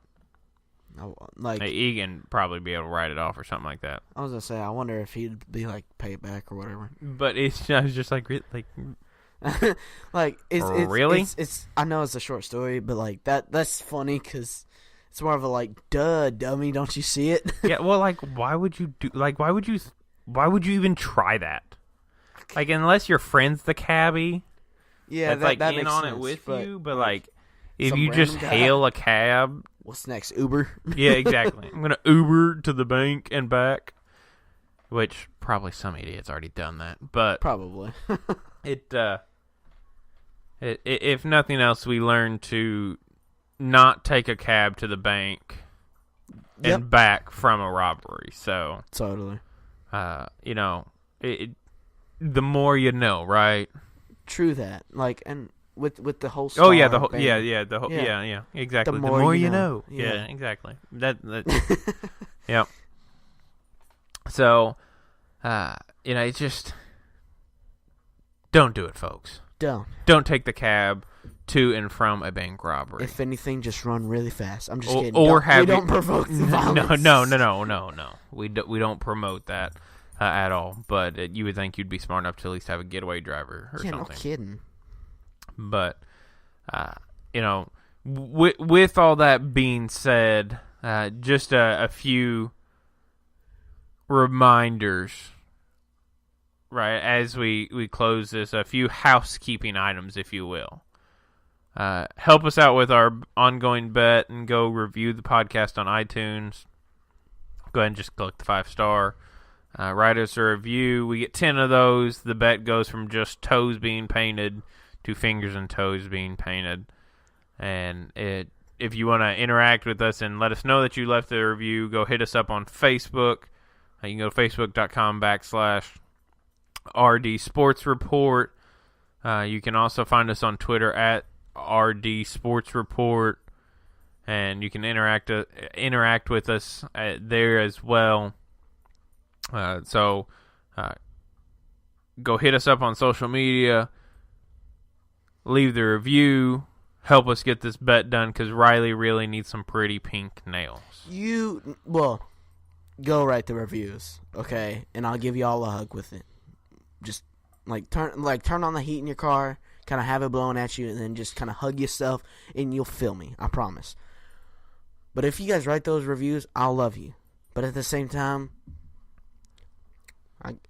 he can probably be able to write it off or something like that. I was gonna say, I wonder if he'd be pay it back or whatever. But I was just really? It's I know it's a short story, but that's funny because it's more of a duh, dummy, don't you see it? Yeah, well, why would you do? Why would you even try that? Unless your friend's the cabbie. Yeah, that's that in makes on sense, it with but you, but if you just hail a cab, what's next? Uber? Yeah, exactly. I'm gonna Uber to the bank and back, which probably some idiot's already done that, but probably if nothing else, we learned to not take a cab to the bank and back from a robbery. So totally, the more you know, right? True that. And with the whole star. Oh yeah, exactly. The more you know. Yeah, exactly. That yeah. So, it's just don't do it, folks. Don't take the cab to and from a bank robbery. If anything, just run really fast. I'm just kidding. Don't provoke the violence. No. We don't promote that at all. But you would think you'd be smart enough to at least have a getaway driver or something. No kidding. But you know, with all that being said, just a few reminders, right, as we close this, a few housekeeping items, if you will. Help us out with our ongoing bet and go review the podcast on iTunes. Go ahead and just click the 5-star. Write us a review. We get 10 of those. The bet goes from just toes being painted to fingers and toes being painted. And if you want to interact with us and let us know that you left a review, go hit us up on Facebook. You can go to facebook.com/RD Sports Report. You can also find us on Twitter at RD Sports Report. And you can interact with us there as well. So go hit us up on social media. Leave the review. Help us get this bet done because Rylee really needs some pretty pink nails. Go write the reviews, okay? And I'll give you all a hug with it. Just turn on the heat in your car, kind of have it blowing at you, and then just kind of hug yourself, and you'll feel me. I promise. But if you guys write those reviews, I'll love you. But at the same time,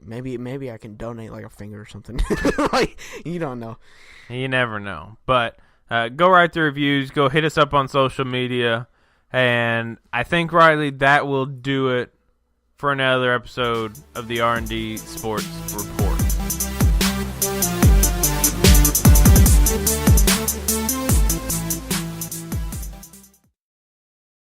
maybe I can donate like a finger or something. Like, you don't know. You never know. But go write the reviews. Go hit us up on social media. And I think, Rylee, that will do it for another episode of the R&D Sports Report.